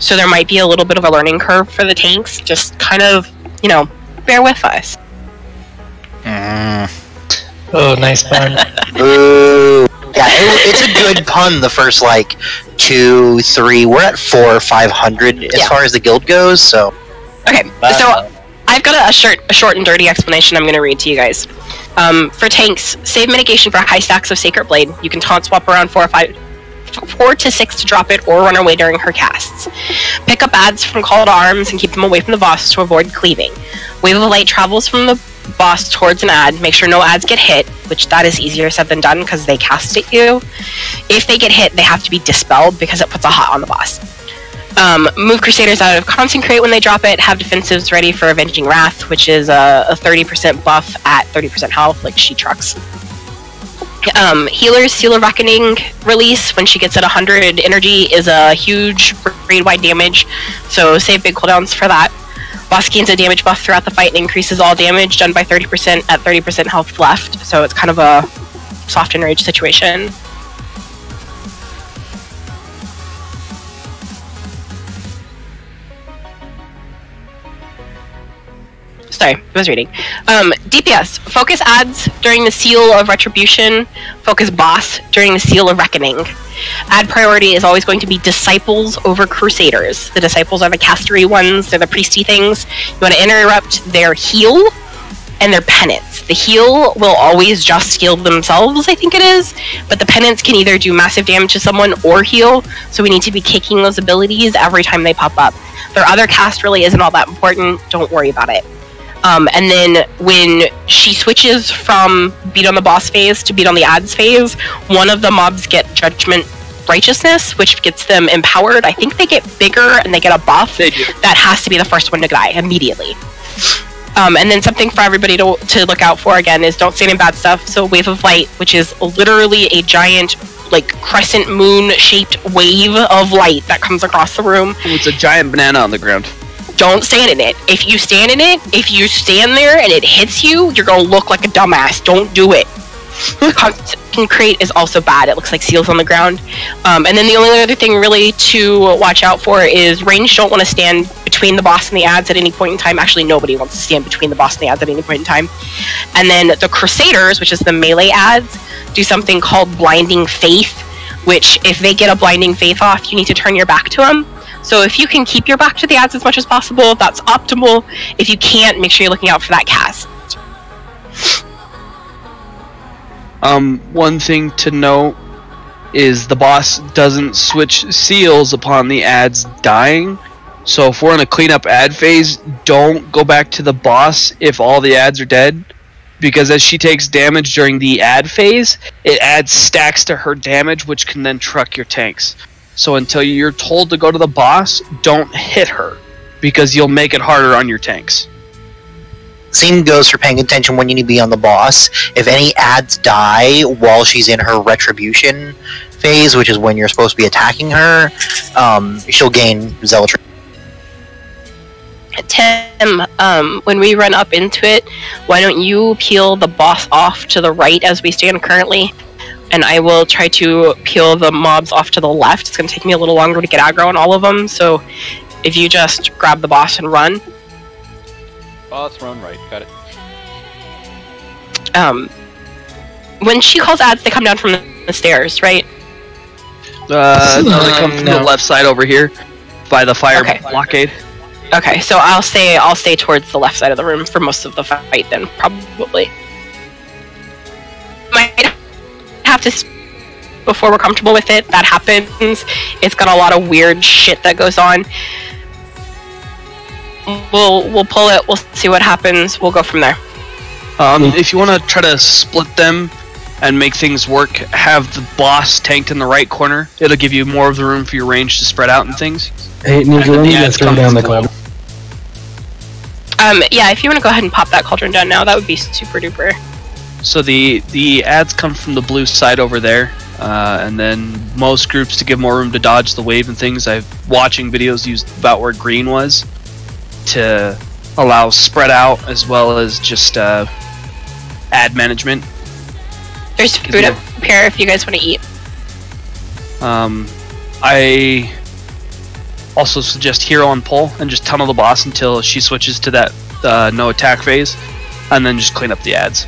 So there might be a little bit of a learning curve for the tanks. Just kind of, bear with us. Oh, nice pun. Ooh. Yeah, it's a good pun. The first 2, 3. We're at 400 or 500 as far as the guild goes. So okay, so I've got a short and dirty explanation I'm going to read to you guys. For tanks, save mitigation for high stacks of Sacred Blade. You can taunt swap around 4 to 6 to drop it, or run away during her casts. Pick up adds from Call to Arms and keep them away from the boss to avoid cleaving. Wave of Light travels from the boss towards an ad. Make sure no ads get hit, which that is easier said than done because they cast at you. If they get hit, they have to be dispelled because it puts a hot on the boss. Move Crusaders out of Consecrate when they drop it. Have defensives ready for Avenging Wrath, which is a 30% buff at 30% health, like she trucks. Healer's Seal of Reckoning release when she gets at 100 energy is a huge raid-wide damage, so save big cooldowns for that. Boss gains a damage buff throughout the fight and increases all damage done by 30% at 30% health left, so it's kind of a soft enrage situation. Sorry, I was reading. DPS, focus adds during the Seal of Retribution, focus boss during the Seal of Reckoning. Ad priority is always going to be Disciples over Crusaders. The Disciples are the castery ones, they're the priesty things. You want to interrupt their heal and their penance. The heal will always just heal themselves, I think it is, but the penance can either do massive damage to someone or heal, so we need to be kicking those abilities every time they pop up. Their other cast really isn't all that important, don't worry about it. And then when she switches from beat on the boss phase to beat on the ads phase, one of the mobs get Judgment Righteousness, which gets them empowered. I think they get bigger and they get a buff. They do. That has to be the first one to die immediately. And then something for everybody to look out for again is don't stand in bad stuff. So Wave of Light, which is literally a giant crescent moon shaped wave of light that comes across the room. It's a giant banana on the ground. Don't stand in it. If you stand in it, if you stand there and it hits you, you're gonna look like a dumbass. Don't do it. Concrete is also bad. It looks like seals on the ground. And then the only other thing really to watch out for is range don't want to stand between the boss and the ads at any point in time. Actually, nobody wants to stand between the boss and the ads at any point in time. And then the Crusaders, which is the melee ads, do something called Blinding Faith, which if they get a Blinding Faith off, you need to turn your back to them. So if you can keep your back to the ads as much as possible, that's optimal. If you can't, make sure you're looking out for that cast. One thing to note is the boss doesn't switch seals upon the ads dying. So if we're in a cleanup ad phase, don't go back to the boss if all the ads are dead. Because as she takes damage during the ad phase, it adds stacks to her damage, which can then truck your tanks. So until you're told to go to the boss, don't hit her, because you'll make it harder on your tanks. Same goes for paying attention when you need to be on the boss. If any ads die while she's in her retribution phase, which is when you're supposed to be attacking her, she'll gain zealotry. Tim, when we run up into it, why don't you peel the boss off to the right as we stand currently? And I will try to peel the mobs off to the left. It's going to take me a little longer to get aggro on all of them, so if you just grab the boss and run. Boss, run right. Got it. When she calls ads, they come down from the stairs, right? No, they come from the left side over here, by the fire blockade. Okay, so I'll stay towards the left side of the room for most of the fight then, probably. Might have to before we're comfortable with it. That happens. It's got a lot of weird shit that goes on. We'll pull it. We'll see what happens. We'll go from there. If you want to try to split them and make things work, have the boss tanked in the right corner. It'll give you more of the room for your range to spread out and things. Hey, Ninja, let me just throw down the cloud. Yeah, if you want to go ahead and pop that cauldron down now, that would be super duper. So the ads come from the blue side over there, and then most groups, to give more room to dodge the wave and things, I'm watching videos used about where green was to allow spread out as well as just ad management. There's food up here if you guys want to eat. Also suggest hero and pull, and just tunnel the boss until she switches to that no attack phase, and then just clean up the ads.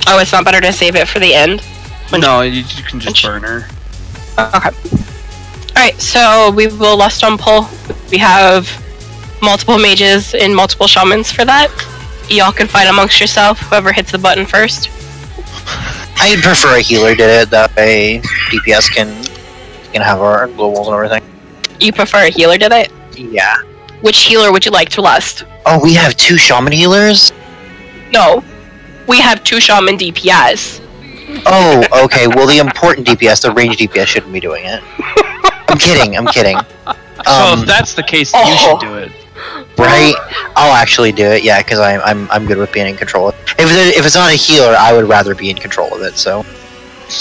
Oh, it's not better to save it for the end? No, you can just burn her. Okay. Alright, so we will Lust on Pull. We have multiple mages and multiple shamans for that. Y'all can fight amongst yourself, whoever hits the button first. I'd prefer a healer did it, that way DPS can have our globals and everything. You prefer a healer did it? Yeah. Which healer would you like to Lust? Oh, we have 2 shaman healers? No. We have 2 shaman DPS. Oh, okay, well the important DPS, the range DPS shouldn't be doing it. I'm kidding. So if that's the case, you should do it. Right? I'll actually do it, yeah, because I'm good with being in control. If it's not a healer, I would rather be in control of it, so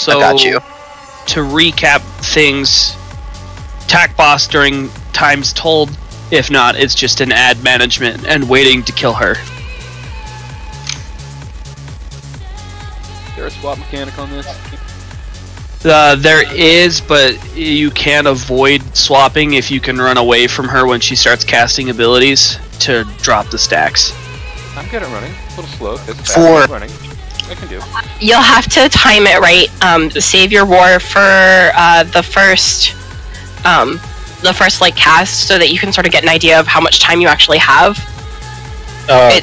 I got you. To recap things, attack boss during times told. If not, it's just an ad management and waiting to kill her. Is there a swap mechanic on this? There is, but you can avoid swapping if you can run away from her when she starts casting abilities to drop the stacks. I'm good at running. A little slow. It's For running. I can do. You'll have to time it right. Save your war for the first like cast, so that you can sort of get an idea of how much time you actually have.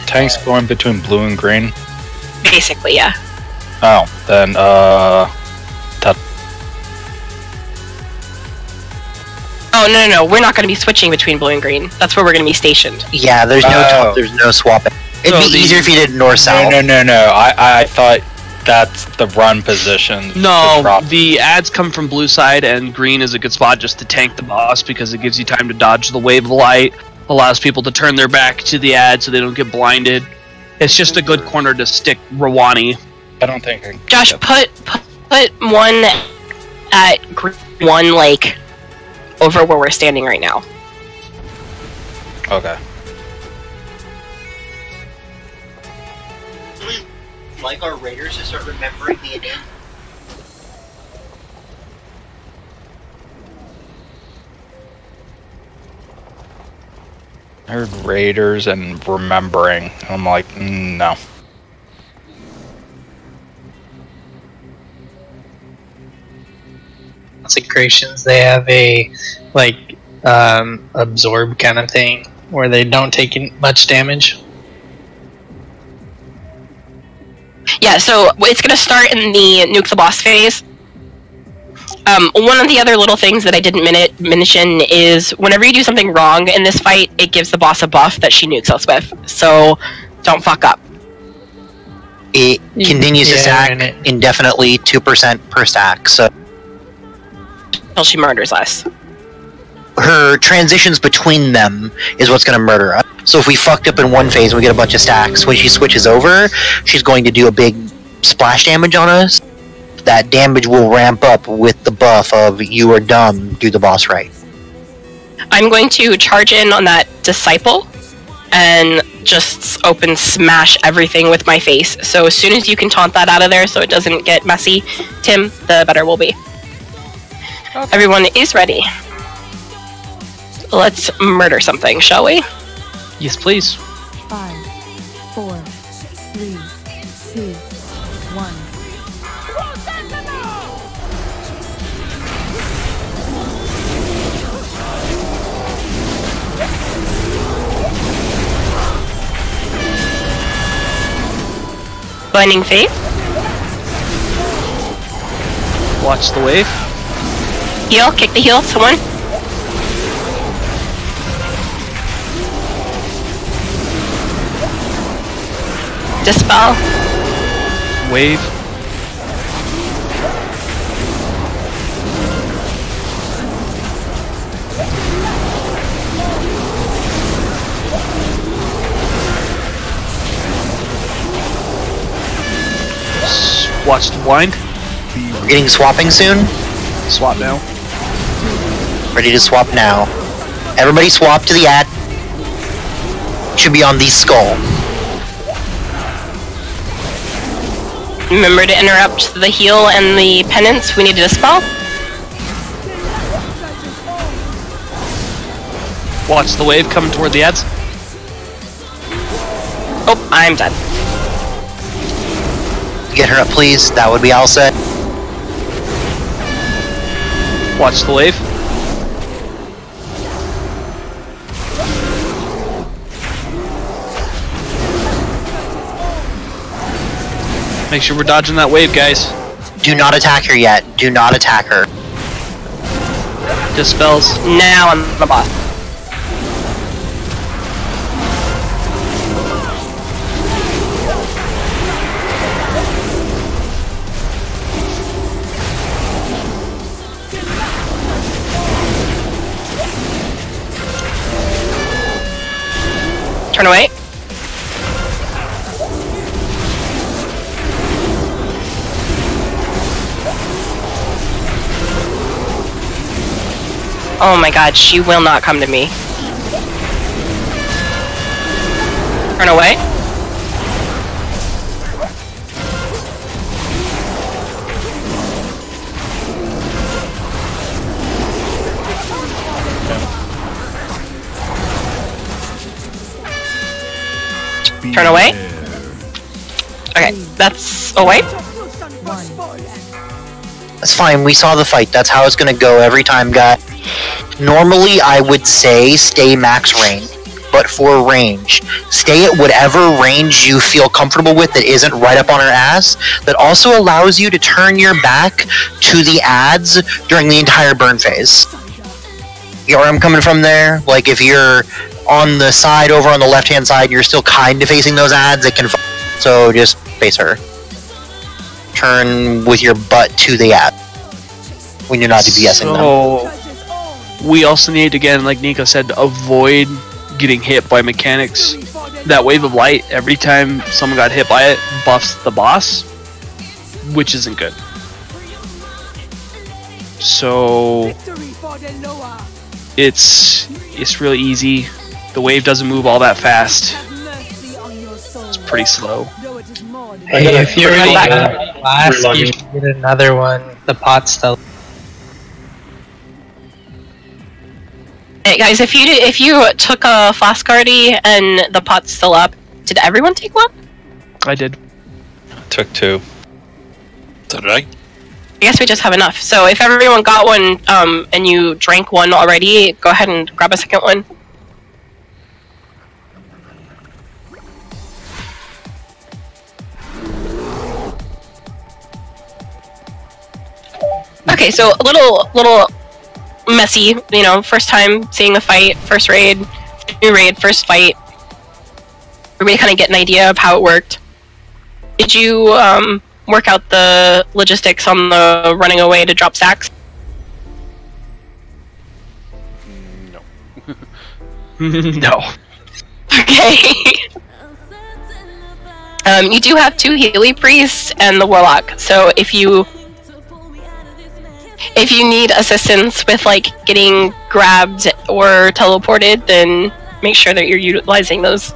Tanks going between blue and green. Basically, yeah. Oh, then Oh no, we're not going to be switching between blue and green. That's where we're going to be stationed. Yeah, there's no swapping. It'd be easier if you did north-south. No. I thought that's the run position. No, the ads come from blue side, and green is a good spot just to tank the boss because it gives you time to dodge the wave of light, allows people to turn their back to the ad so they don't get blinded. It's just a good corner to stick Rawani. I don't think I can. Josh, put one at green, one like over where we're standing right now. Okay. Like our raiders to start remembering the name. I heard raiders and remembering. I'm like, no. Consecrations, they have a like absorb kind of thing where they don't take much damage. Yeah, so it's going to start in the nuke the boss phase. One of the other little things that I didn't mention is whenever you do something wrong in this fight, it gives the boss a buff that she nukes us with. So don't fuck up. It continues to stack indefinitely 2% per stack, so until she murders us. Her transitions between them is what's going to murder us. So if we fucked up in one phase and we get a bunch of stacks, when she switches over, she's going to do a big splash damage on us. That damage will ramp up with the buff of you are dumb, do the boss right. I'm going to charge in on that disciple and just open smash everything with my face. So as soon as you can taunt that out of there so it doesn't get messy, Tim, the better we'll be. Okay. Everyone is ready. Let's murder something, shall we? Yes, please. 5, 4, 3, 2, 1. Blinding Faith. Watch the wave. Heal, kick the heal, someone. Dispel. Wave. Watch the blind. We're getting swapping soon. Swap now. Ready to swap now. Everybody swap to the ad. Should be on the skull. Remember to interrupt the heal and the penance. We need to dispel. Watch the wave coming toward the ads. Oh, I'm dead. Get her up, please. That would be all set. Watch the wave. Make sure we're dodging that wave, guys. Do not attack her yet. Do not attack her. Dispels. Now I'm the boss. Turn away. Oh my god, she will not come to me. Turn away. Turn away. Okay, that's away. That's fine. We saw the fight. That's how it's gonna go every time, guy. Normally, I would say stay max range, but for range, stay at whatever range you feel comfortable with that isn't right up on her ass. That also allows you to turn your back to the ads during the entire burn phase. You know where I'm coming from there? Like if you're on the side over on the left-hand side, and you're still kind of facing those ads. It can. So just face her. Turn with your butt to the ad when you're not DPSing them. We also need, again, like Nico said, to avoid getting hit by mechanics. That wave of light, every time someone got hit by it, buffs the boss, which isn't good. So it's really easy. The wave doesn't move all that fast. It's pretty slow. Hey, if you're already got last, you should get another one. The pot's still. Hey guys, if you took a flask already and the pot's still up, did everyone take one? I did. Took 2. So did I? I guess we just have enough. So if everyone got one, and you drank one already, go ahead and grab a second one. Okay, so a little messy, you know, first time seeing the fight, first raid, new raid, first fight. Everybody kind of get an idea of how it worked. Did you work out the logistics on the running away to drop stacks? No. No. Okay. You do have 2 Healy priests and the warlock, so if you need assistance with like getting grabbed or teleported, then make sure that you're utilizing those.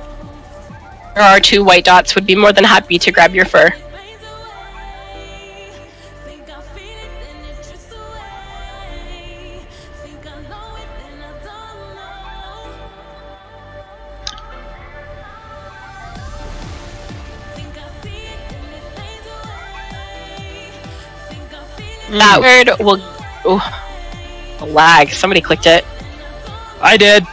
There are 2 white dots, would be more than happy to grab your fur. That word will... Oh, the lag. Somebody clicked it. I did.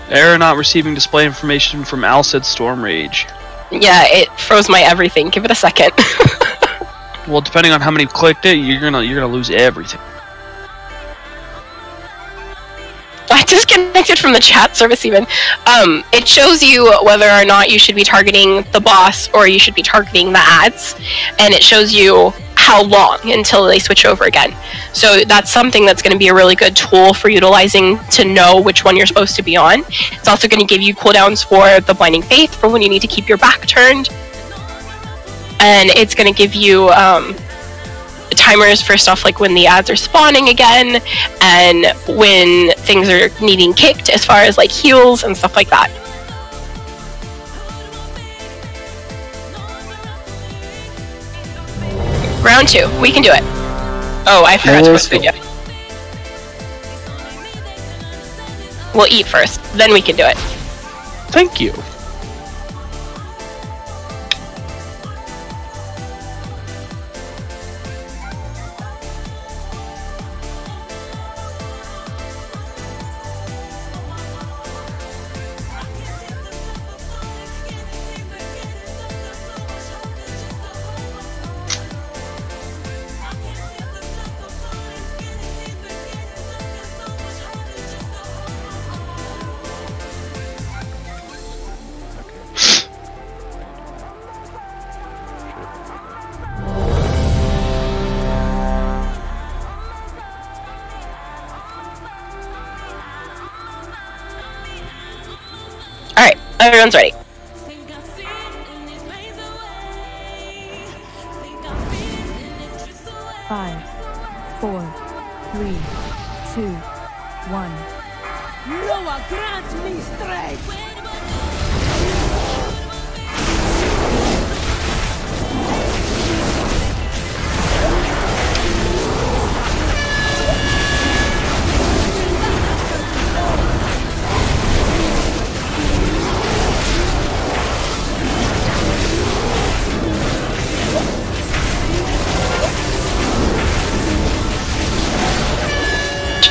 Error not receiving display information from Alcid Storm Rage. Yeah, it froze my everything. Give it a second. Well, depending on how many clicked it, you're gonna lose everything. I disconnected from the chat service even. It shows you whether or not you should be targeting the boss or you should be targeting the ads. And it shows you how long until they switch over again. So that's something that's going to be a really good tool for utilizing to know which one you're supposed to be on. It's also going to give you cooldowns for the Blinding Faith for when you need to keep your back turned. And it's going to give you timers for stuff like when the ads are spawning again and when things are needing kicked as far as like heals and stuff like that. Round 2, we can do it. Oh, I forgot to put the video. We'll eat first, then we can do it. Thank you. Alright, everyone's ready. 5, 4, 3, 2, 1. Noah, grant me strength!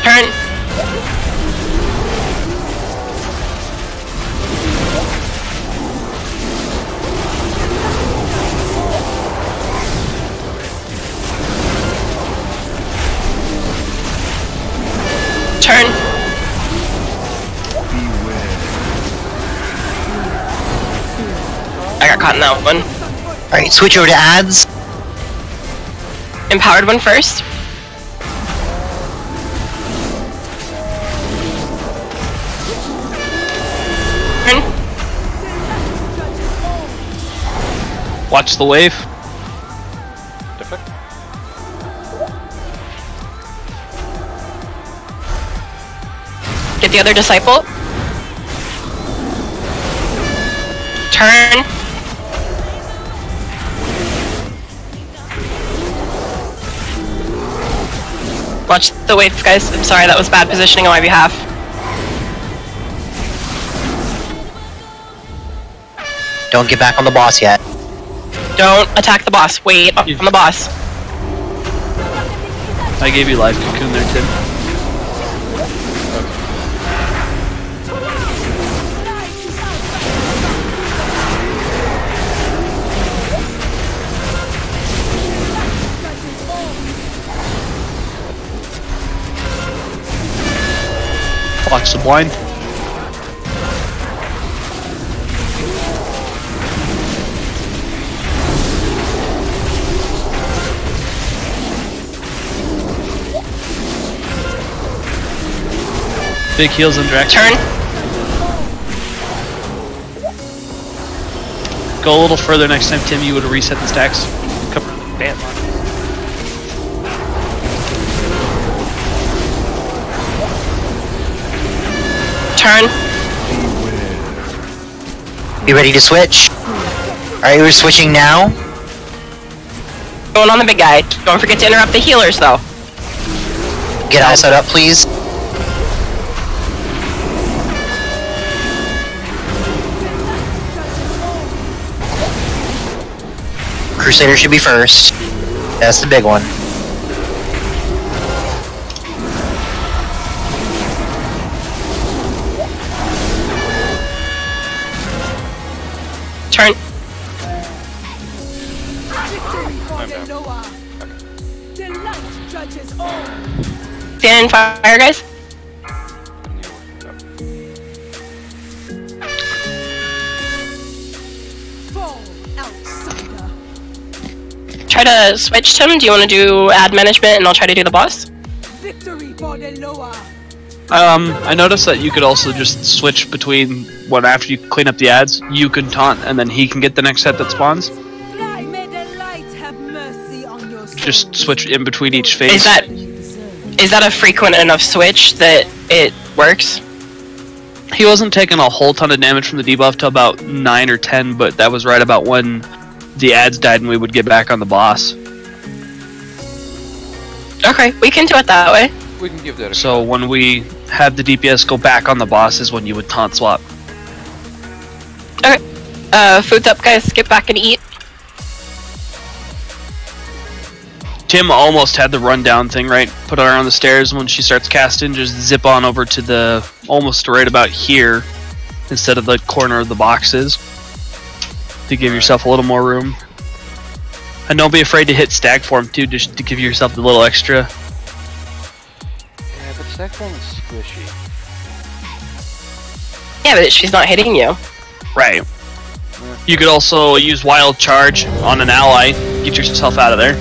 Turn. Turn. I got caught in that one. Alright, switch over to ads. Empowered one first. Turn. Watch the wave. Defect. Get the other disciple. Turn. Watch the waves, guys. I'm sorry, that was bad positioning on my behalf. Don't get back on the boss yet. Don't attack the boss. Wait on the boss. I gave you life cocoon there, Tim. Watch the blind. Big heals on Draxfur. Turn. Go a little further next time, Tim. You would have reset the stacks. Bam. Turn. You ready to switch? Alright, we're switching now. Going on the big guy. Don't forget to interrupt the healers, though. Get all set up, please. Crusader should be first. That's the big one. Turn. The light judges all. Stand in fire, guys. Fall, outsider. Try to switch, Tim. Do you want to do ad management and I'll try to do the boss? Victory for the Noah. I noticed that you could also just switch between when after you clean up the ads, you can taunt and then he can get the next set that spawns. Fly, may the light have mercy on your soul. Just switch in between each phase. Is that a frequent enough switch that it works? He wasn't taking a whole ton of damage from the debuff to about 9 or 10, but that was right about when the ads died and we would get back on the boss. Okay, we can do it that way. We can give that a So shot. when we have the DPS go back on the boss is when you would taunt swap. Okay. Food's up, guys. Get back and eat. Tim almost had the rundown thing, right? Put her on the stairs when she starts casting, just zip on over to the, almost right about here, instead of the corner of the boxes, to give yourself a little more room. And don't be afraid to hit stag form too, just to give yourself a little extra. Yeah, but stack form is squishy. Yeah, but she's not hitting you. Right. You could also use wild charge on an ally, get yourself out of there.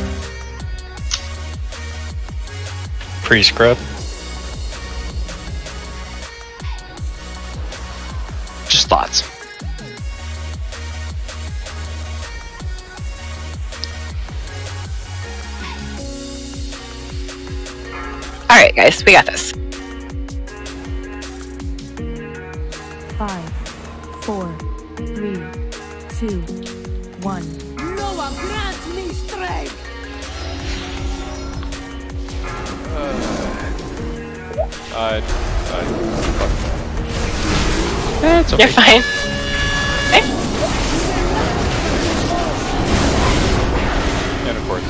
Pre-scrub. Just thoughts. Alright, guys. We got this. 5, 4, 3, 2, 1. Noah, grant me strength! It's okay. You're fine. Okay. And of course,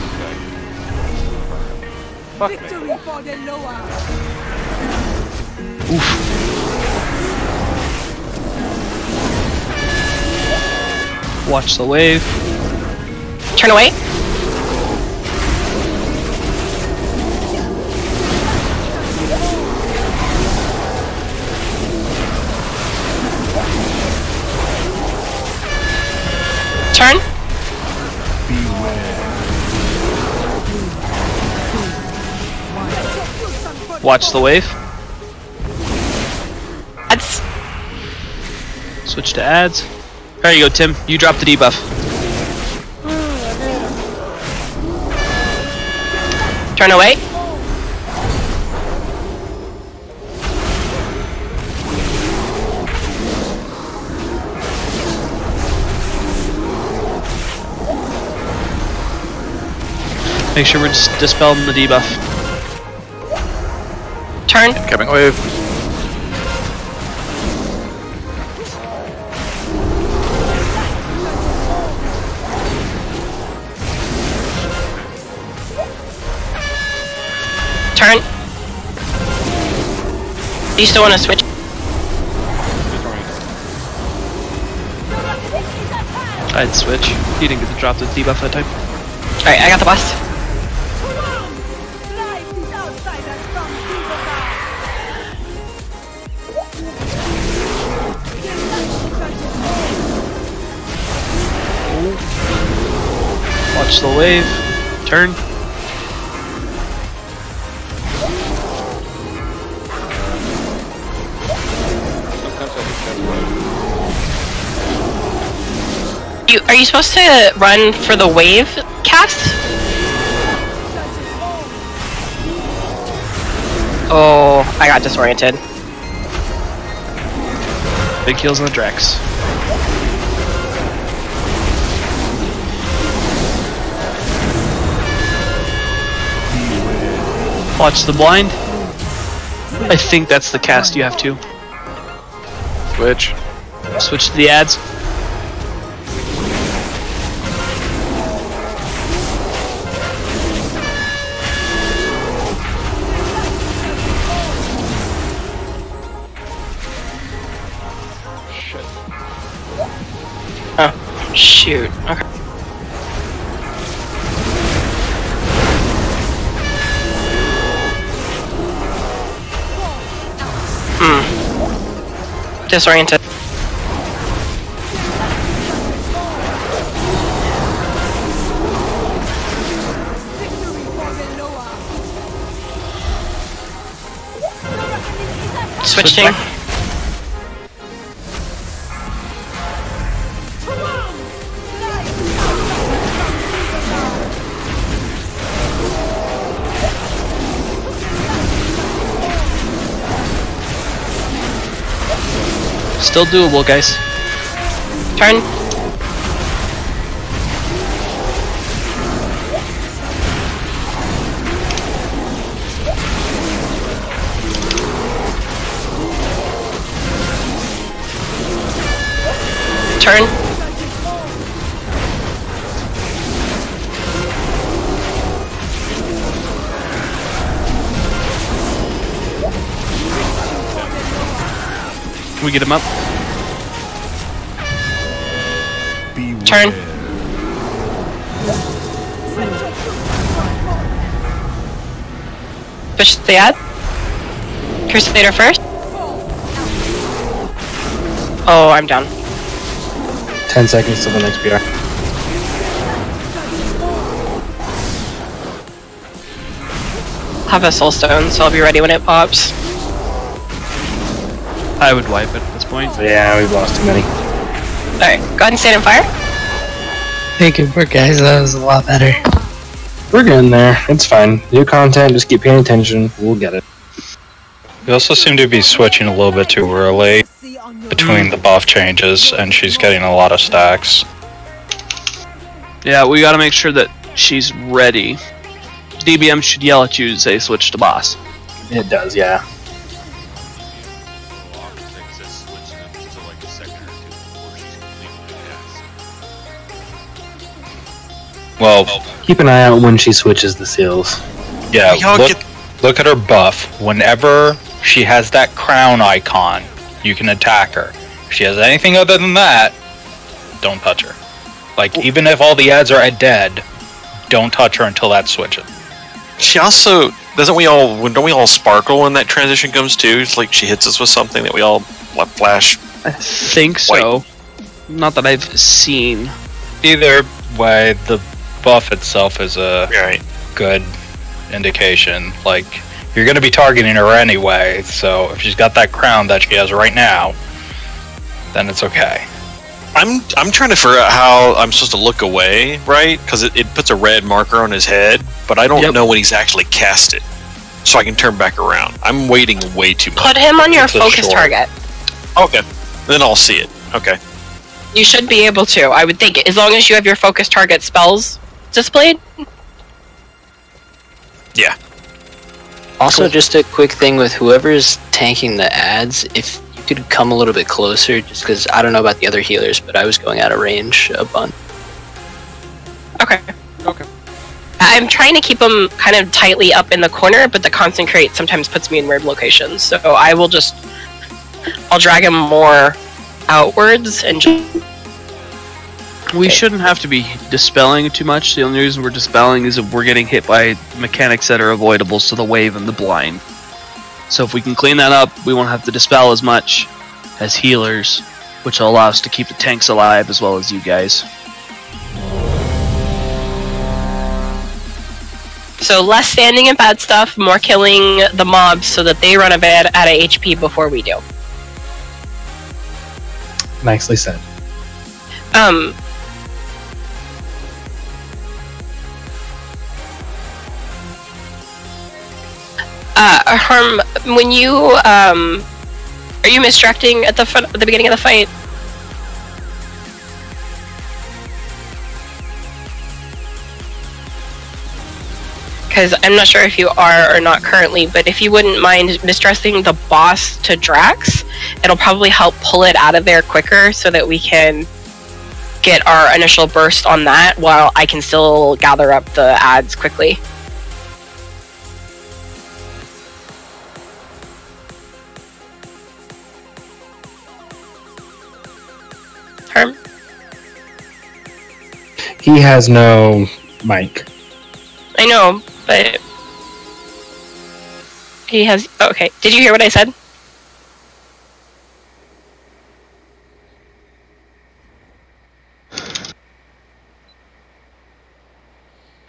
fuck me. Victory for the Noah! Watch the wave. Turn away. Turn. Watch the wave. That's Switch to ads. There you go, Tim. You drop the debuff. turn away. Make sure we're just dispelling the debuff. Turn. Incoming wave. Turn. Do you still want to switch? I'd switch. You didn't get to drop the debuff that time. Alright, I got the boss. Life is outsiders from Watch the wave. Turn. Are you supposed to run for the wave cast? Oh, I got disoriented. Big heals on the Drax. Watch the blind. I think that's the cast you have to. Switch. Switch to the ads. Oh, shoot. Okay. Disoriented. Switching. Still doable, guys. Turn. Turn. Can we get him up? Turn. Push the ad. Crusader first. Oh, I'm down. 10 seconds till the next PR. Have a soul stone, so I'll be ready when it pops. I would wipe it at this point. Yeah, we've lost too many. Alright, go ahead and stand in fire. Hey, good work, guys. That was a lot better. We're getting there. It's fine. New content, just keep paying attention. We'll get it. We also seem to be switching a little bit too early between the buff changes, and she's getting a lot of stacks. Yeah, we gotta make sure that she's ready. DBM should yell at you to say switch to boss. It does, yeah. Well, Keep an eye out when she switches the seals. yeah, look at her buff. Whenever she has that crown icon, you can attack her. If she has anything other than that, don't touch her. Like, even if all the ads are at dead, don't touch her until that switches. She also don't we all sparkle when that transition comes too? It's like she hits us with something that we all flash. I think so. Not that I've seen. Either way, the buff itself is a Right. good indication. Like, you're going to be targeting her anyway, so if she's got that crown that she has right now, then it's okay. I'm trying to figure out how I'm supposed to look away, right? Because it puts a red marker on his head, but I don't know when he's actually cast it, so I can turn back around. I'm waiting way too much. Put him on your It's a focus short. target. Okay, then I'll see it. Okay. You should be able to, I would think, as long as you have your focus target spells displayed. Yeah. Also, just a quick thing with whoever's tanking the ads, if you could come a little bit closer, just because I don't know about the other healers, but I was going out of range a bunch. Okay. Okay. I'm trying to keep them kind of tightly up in the corner, but the concentrate sometimes puts me in weird locations. So I'll drag him more outwards and just... We shouldn't have to be dispelling too much. The only reason we're dispelling is if we're getting hit by mechanics that are avoidable, so the wave and the blind. So if we can clean that up, we won't have to dispel as much as healers, which will allow us to keep the tanks alive as well as you guys. So less standing and bad stuff, more killing the mobs so that they run a bit out of HP before we do. Nicely said. Harm, when you are you misdirecting at the beginning of the fight? Because I'm not sure if you are or not currently, but if you wouldn't mind misdirecting the boss to Drax, it'll probably help pull it out of there quicker so that we can get our initial burst on that while I can still gather up the ads quickly. Herm? He has no mic. I know, but he has... Okay, did you hear what I said?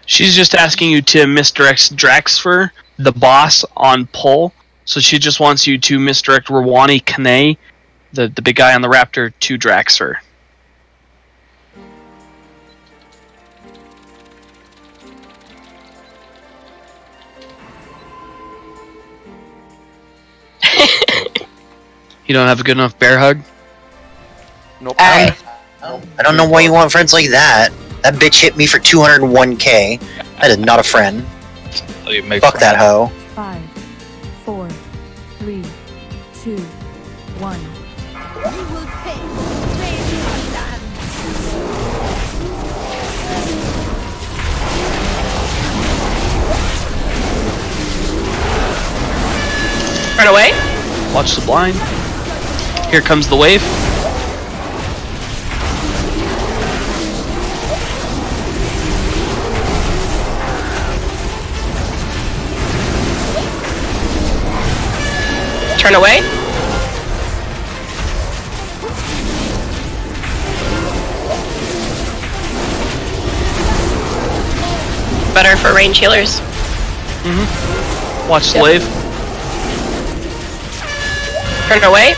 She's just asking you to misdirect Draxfur, the boss, on pull. So she just wants you to misdirect Rawani Kane, the big guy on the raptor, to Draxfur. You don't have a good enough bear hug? Nope. I don't know why you want friends like that. That bitch hit me for 201k. That is not a friend. Fuck that hoe. 5, 4, 3, 2, 1. You will pay. Run away. Watch the blind. Here comes the wave. Turn away. Better for range healers. Watch the wave. Turn away.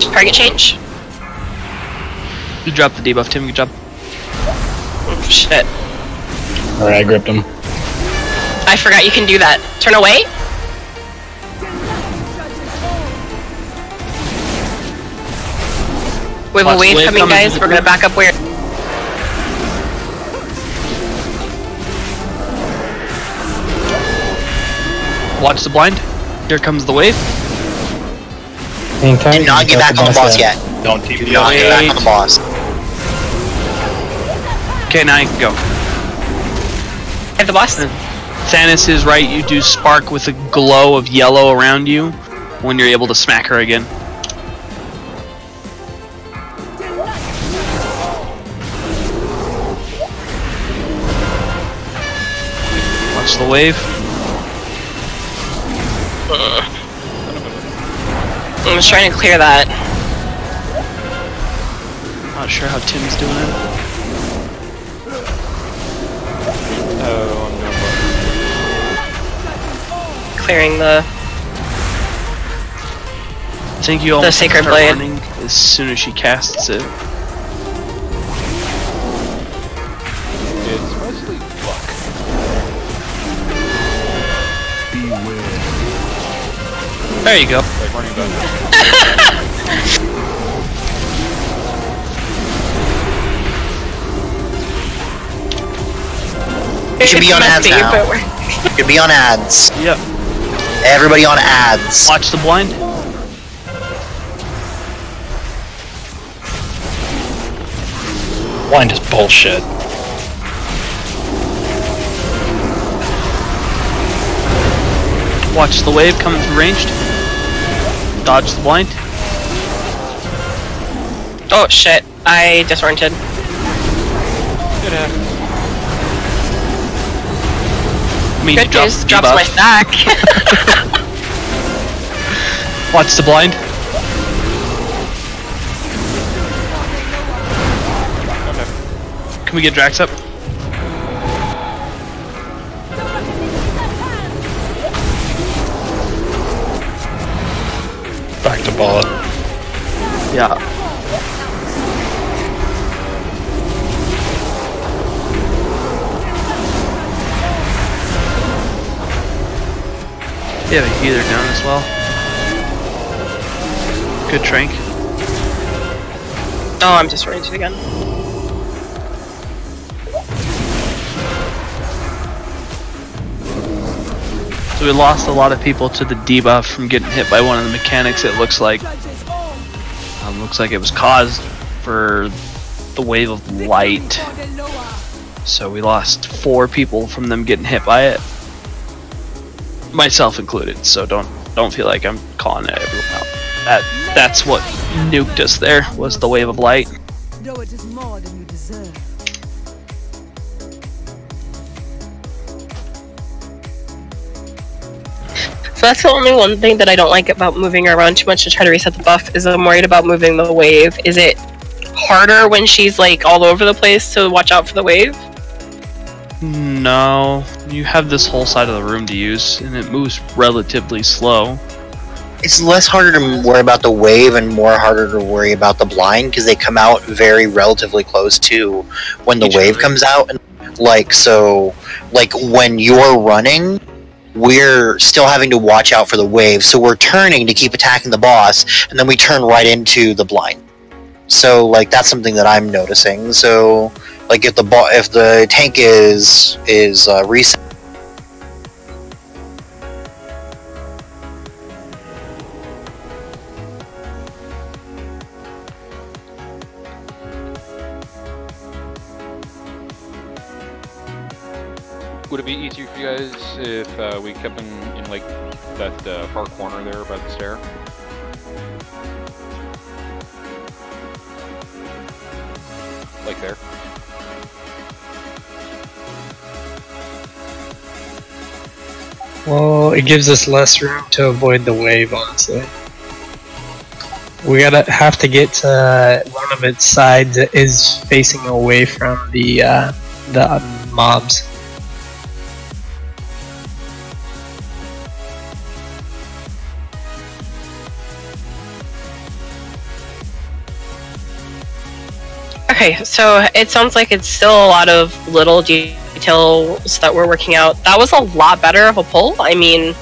Target change. You dropped the debuff, Tim. Good job. Oh, shit. Alright, I gripped him. I forgot you can do that. Turn away. We have a wave coming, guys. We're gonna back up where. Watch the blind. Here comes the wave. Do not get back on the boss yet. Don't Do not get back on the boss. Okay, now you can go. Hit the boss. Thanos is right. You do spark with a glow of yellow around you when you're able to smack her again. Watch the wave. I'm just trying to clear that. Not sure how Tim's doing it. Oh, I'm Clearing the. I think you almost Sacred start Blade. running as soon as she casts it. It's mostly luck. There you go. Like running back. You should be on ads now. You should be on ads. Yep. Everybody on ads. Watch the blind. Blind is bullshit. Watch the wave coming through ranged. Dodge the blind. Oh shit! I disoriented. Good happen. Good news. Drops my stack. Watch the blind. Can we get Drax up? Back to ball. Yeah. They have a healer down as well. Good trank. Oh, I'm disoriented again. So we lost a lot of people to the debuff from getting hit by one of the mechanics. It looks like it was caused for the wave of light. So we lost 4 people from them getting hit by it, myself included. So don't feel like I'm calling everyone out. That's what nuked us. There was the wave of light. Though it is more than you deserve. So that's the only one thing that I don't like about moving around too much to try to reset the buff, is I'm worried about moving the wave. Is it harder when she's like all over the place to watch out for the wave? No, you have this whole side of the room to use, and it moves relatively slow. It's less harder to worry about the wave and more harder to worry about the blind, because they come out very relatively close to when the wave comes out. And like when you're running, we're still having to watch out for the wave, so we're turning to keep attacking the boss, and then we turn right into the blind. So like that's something that I'm noticing. So like if the tank is reset, Would it be easier for you guys if we kept in like that far corner there by the stair? Like there? Well, it gives us less room to avoid the wave, honestly. We have to get to one of its sides that is facing away from the mobs. Okay, so it sounds like it's still a lot of little details that we're working out. That was a lot better of a pull. I mean,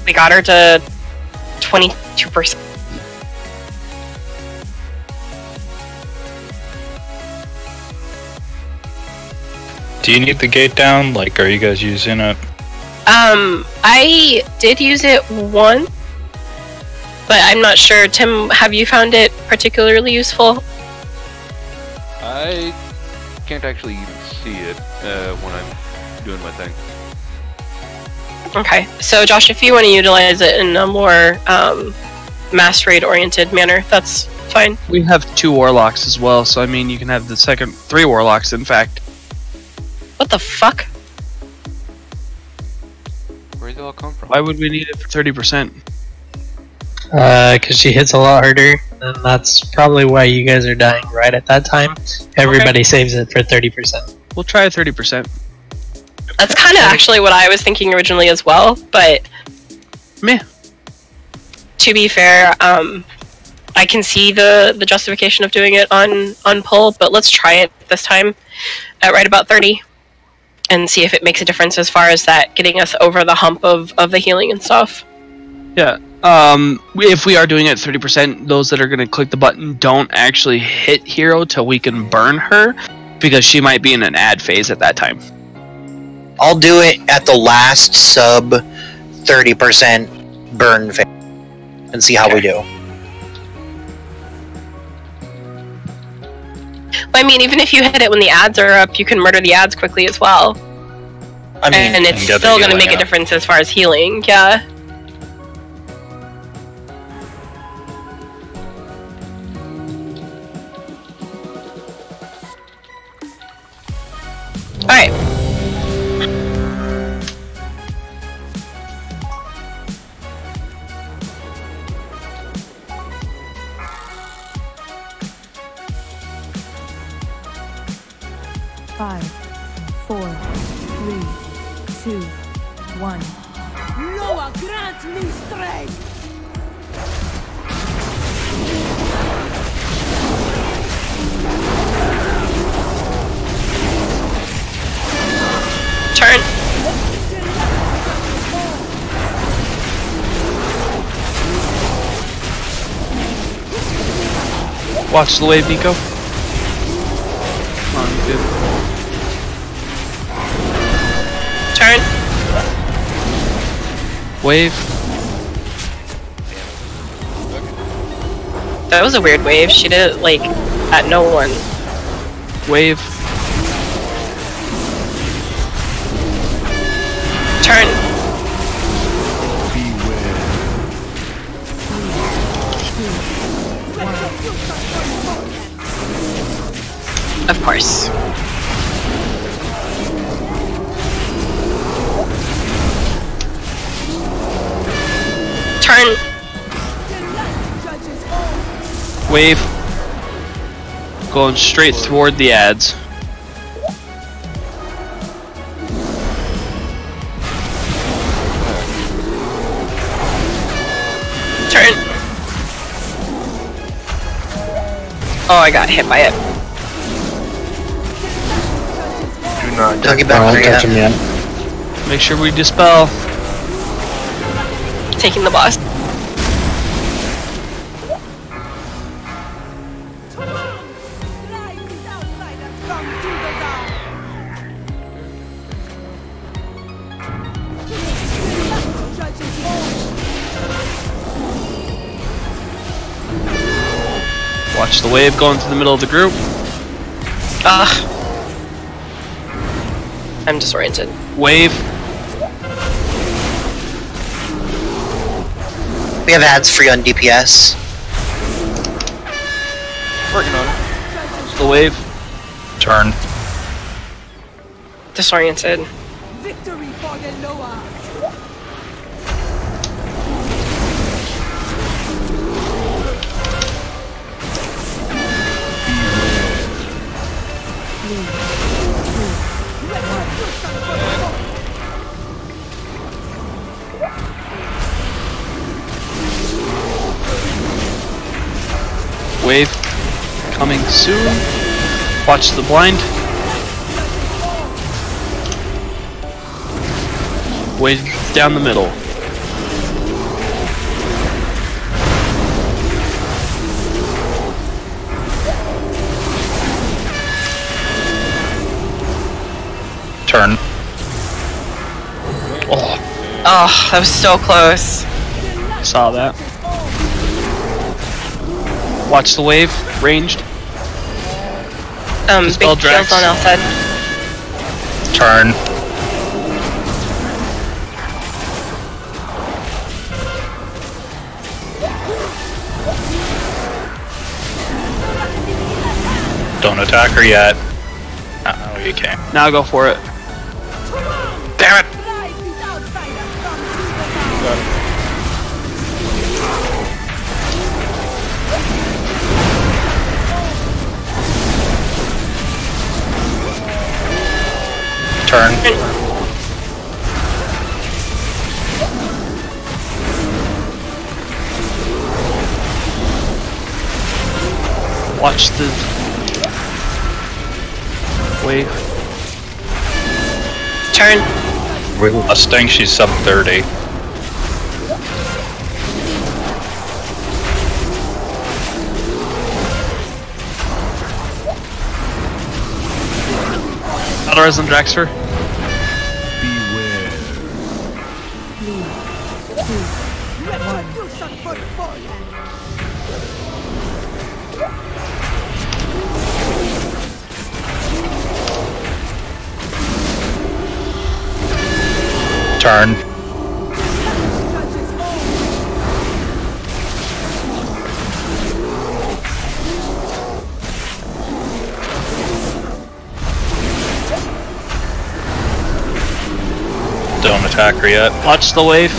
we got her to 22%. Do you need the gate down? Like, are you guys using it? I did use it once, but I'm not sure. Tim, have you found it particularly useful? I can't actually even see it when I'm doing my thing. Okay, so Josh, if you want to utilize it in a more mass raid oriented manner, that's fine. We have 2 warlocks as well, so I mean, you can have the second 3 warlocks. In fact, what the fuck? Where did it all come from? Why would we need it for 30%? Because she hits a lot harder, and that's probably why you guys are dying right at that time. Everybody saves it for 30%. We'll try 30%. That's kind of actually what I was thinking originally as well, but meh. To be fair, I can see the justification of doing it on pull, but let's try it this time at right about 30 and see if it makes a difference as far as that getting us over the hump of the healing and stuff. Yeah. If we are doing it at 30%, those that are going to click the button don't actually hit hero till we can burn her, because she might be in an ad phase at that time. I'll do it at the last sub 30% burn phase and see how we do. I mean, even if you hit it when the ads are up, you can murder the ads quickly as well. I mean, and it's still going to make a difference as far as healing, yeah. Alright. Five, 4, 3, 2, 1. Noah, grant me strength! Turn. Watch the wave, Nico. Come on, good. Turn. Wave. That was a weird wave. She did it, like, at no one. Wave. Turn. Of course. Turn. Wave. Going straight toward the ads. Turn. Oh, I got hit by it. Do not Don't get back there touch him yet. Make sure we dispel. Taking the boss. Watch the wave going to the middle of the group. Ugh. I'm disoriented. Wave. We have ads free on DPS. Working on it. The wave. Turn. Disoriented. Victory for the lower. Wave. Coming soon. Watch the blind. Wave down the middle. Turn. Oh, that was so close. Saw that. Watch the wave. Ranged. Big Drax. heals on outside. Turn. Don't attack her yet. Oh, you can't. Now go for it. Damn it! Turn. Watch the wave. Turn. We're lusting, she's sub 30. Dazar'alor and Draxfur. Beware. 3, 2, 1. Turn. Don't attack her yet. Watch the wave.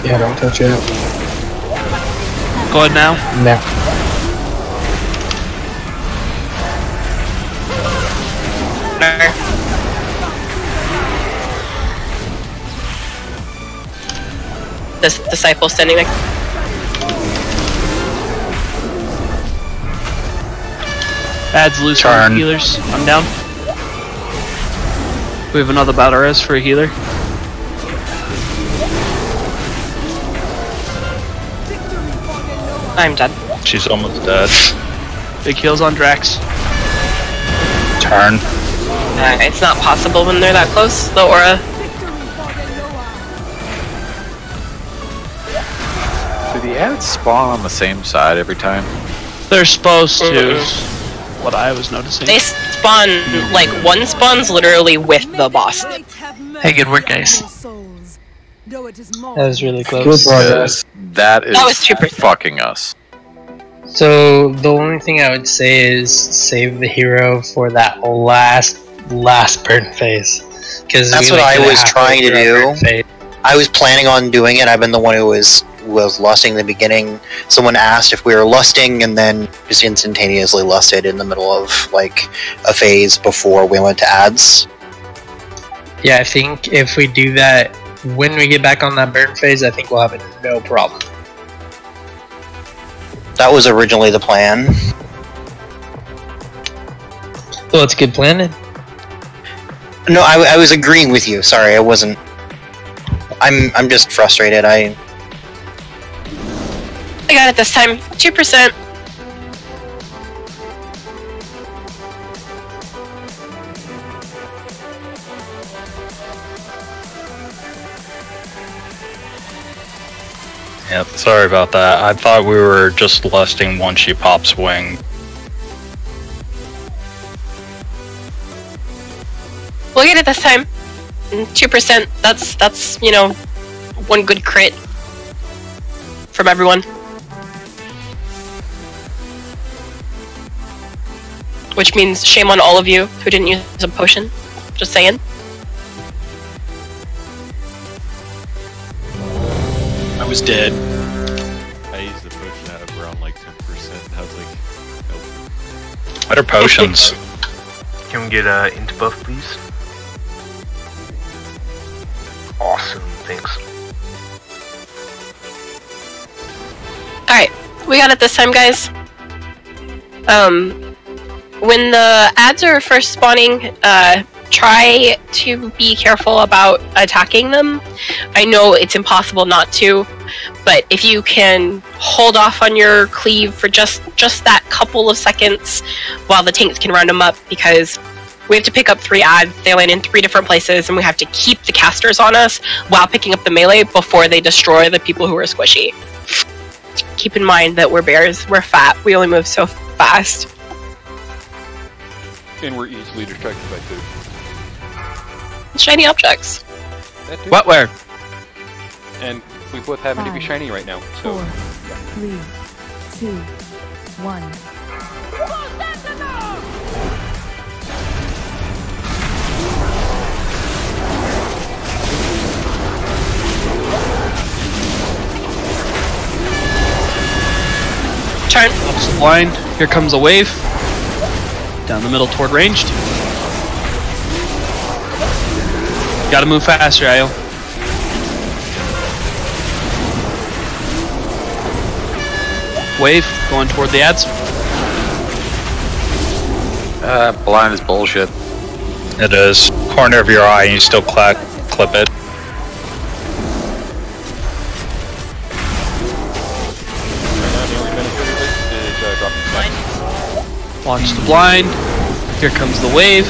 Yeah, don't touch it. Go ahead now. No. This disciple standing next. Adds loose Turn. on healers. I'm down. We have another battle res for a healer. I'm dead. She's almost dead. Big heals on Drax. Turn. It's not possible when they're that close. The aura. Do the ads spawn on the same side every time? They're supposed to. is What I was noticing. They spawn, like, one spawns literally with the boss. Hey, good work, guys. That was really close. Good progress. That is That was 2%. fucking us. So the only thing I would say is save the hero for that last burn phase. Because That's what I was trying to do. I was planning on doing it. I've been the one who was lusting in the beginning. Someone asked if we were lusting, and then just instantaneously lusted in the middle of like a phase before we went to ads. Yeah, I think if we do that when we get back on that burn phase, I think we'll have no problem. That was originally the plan. Well, it's good planning. No, I was agreeing with you. Sorry, I wasn't. I'm just frustrated. I got it this time. 2%. Yep, sorry about that. I thought we were just lusting once she pops wing. We'll get it this time. 2%. That's you know, one good crit from everyone. Which means shame on all of you who didn't use a potion. Just saying. I was dead. I used the potion out of around like 10%. I was like, nope. What are potions? Can we get into buff, please? Awesome, thanks. Alright, we got it this time, guys. When the ads are first spawning, try to be careful about attacking them. I know it's impossible not to, but if you can hold off on your cleave for just that couple of seconds while the tanks can round them up, because we have to pick up 3 ads, they land in 3 different places, and we have to keep the casters on us while picking up the melee before they destroy the people who are squishy. Keep in mind that we're bears, we're fat, we only move so fast. And we're easily distracted by food. Shiny objects. What, where? And we both happen to be 5, shiny right now, so... 4, 3, 2, 1. Turn. Ups the blind. Here comes a wave. Down the middle toward ranged. Gotta move faster, Io. Wave, going toward the ads. Blind is bullshit. It is. Corner of your eye and you still clip it. Launch the blind. Here comes the wave.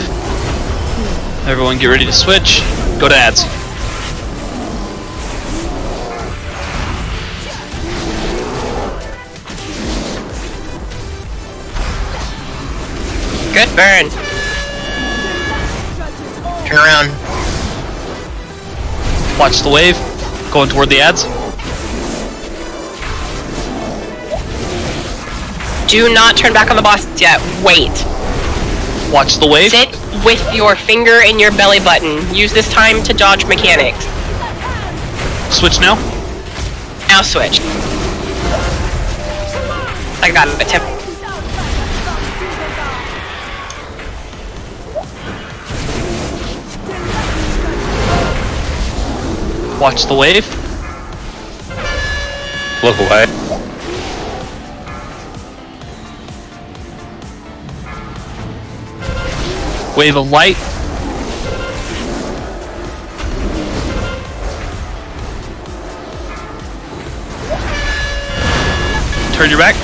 Everyone get ready to switch. Go to ads. Good burn. Turn around. Watch the wave. Going toward the ads. Do not turn back on the boss yet. Wait. Watch the wave. Sit with your finger in your belly button. Use this time to dodge mechanics. Switch now. Now switch. I got a tip. Watch the wave. Look away. Wave of light. Turn your back.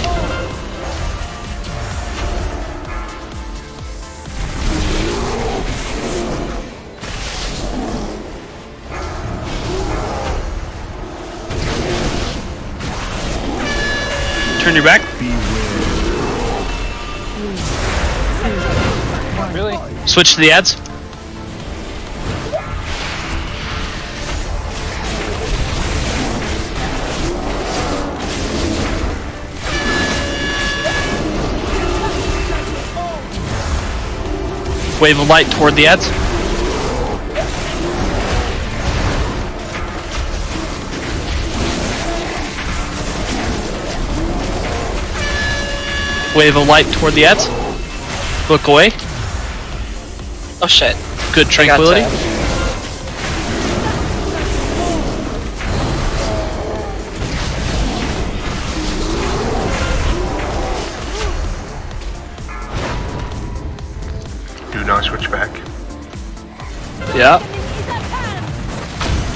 Turn your back. Really? Switch to the ads. Wave of light toward the ads. Wave of light toward the ads. Look away. Oh shit. Good tranquility. Do not switch back. Yeah.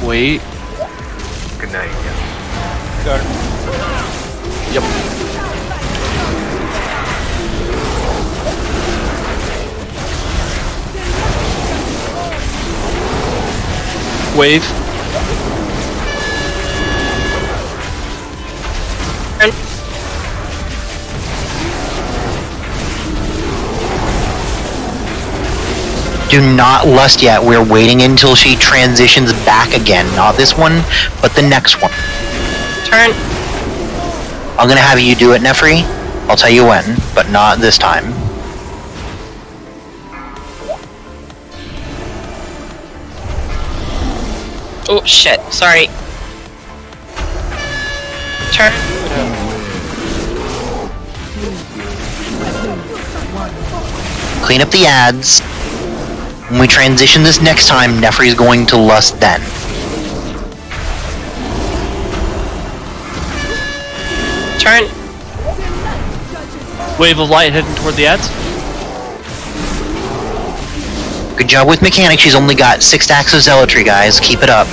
Wait. Good night. Got it. Yep. Wave. Turn. Do not lust yet. We're waiting until she transitions back again. Not this one, but the next one. Turn. I'm gonna have you do it, Nefri. I'll tell you when, but not this time. Oh shit, sorry. Turn. Clean up the ads. When we transition this next time, Nefri's going to lust then. Turn. Wave of light heading toward the ads. Good job with mechanics. She's only got 6 stacks of zealotry, guys. Keep it up.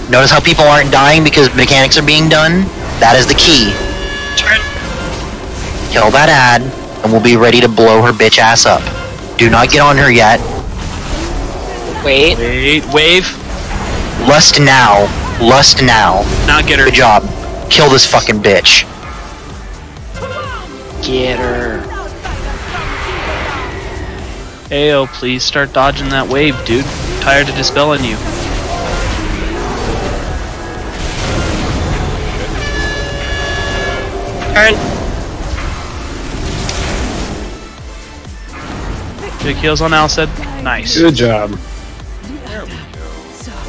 Notice how people aren't dying because mechanics are being done? That is the key. Turn. Kill that ad, and we'll be ready to blow her bitch ass up. Do not get on her yet. Wait. Wave. Lust now. Lust now. Now get her. Good job. Kill this fucking bitch. Get her. Ayo, please start dodging that wave, dude. Tired of dispelling you. Turn. Big heals on Alcid. Nice. Good job.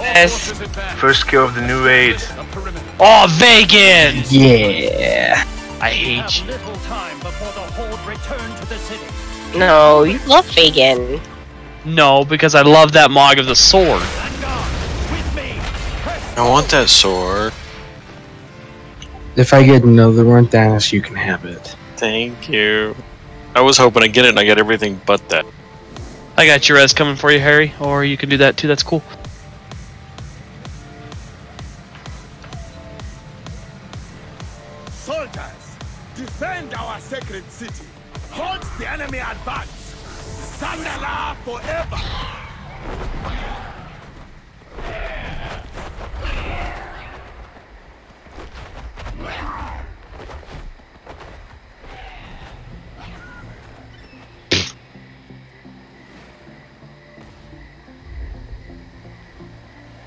Yes. First kill of the new raid. Oh, Vegan! Yeah. I hate you. No, you love Fagin. No, because I love that Mog of the Sword. I want that sword. If I get another one, Thanos, you can have it. Thank you. I was hoping to get it and I got everything but that. I got your res coming for you, Harry. Or you can do that too, that's cool. Soldiers, defend our sacred city. Halt the enemy advance. Dazar'alor forever.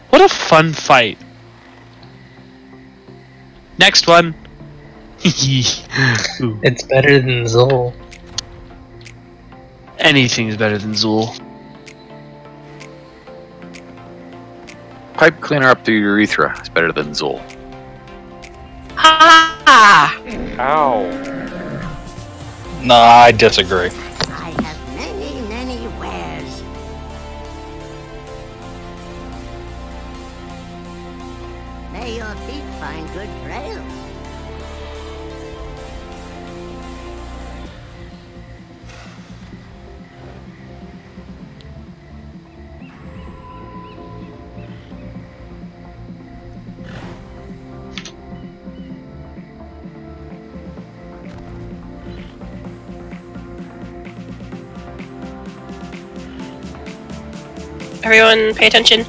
What a fun fight. Next one. It's better than Zol. Anything's better than Zool. Pipe cleaner up the urethra is better than Zool. Ah! Ow. Nah, I disagree. I have many, many wares. May your feet find good trails. Everyone, pay attention.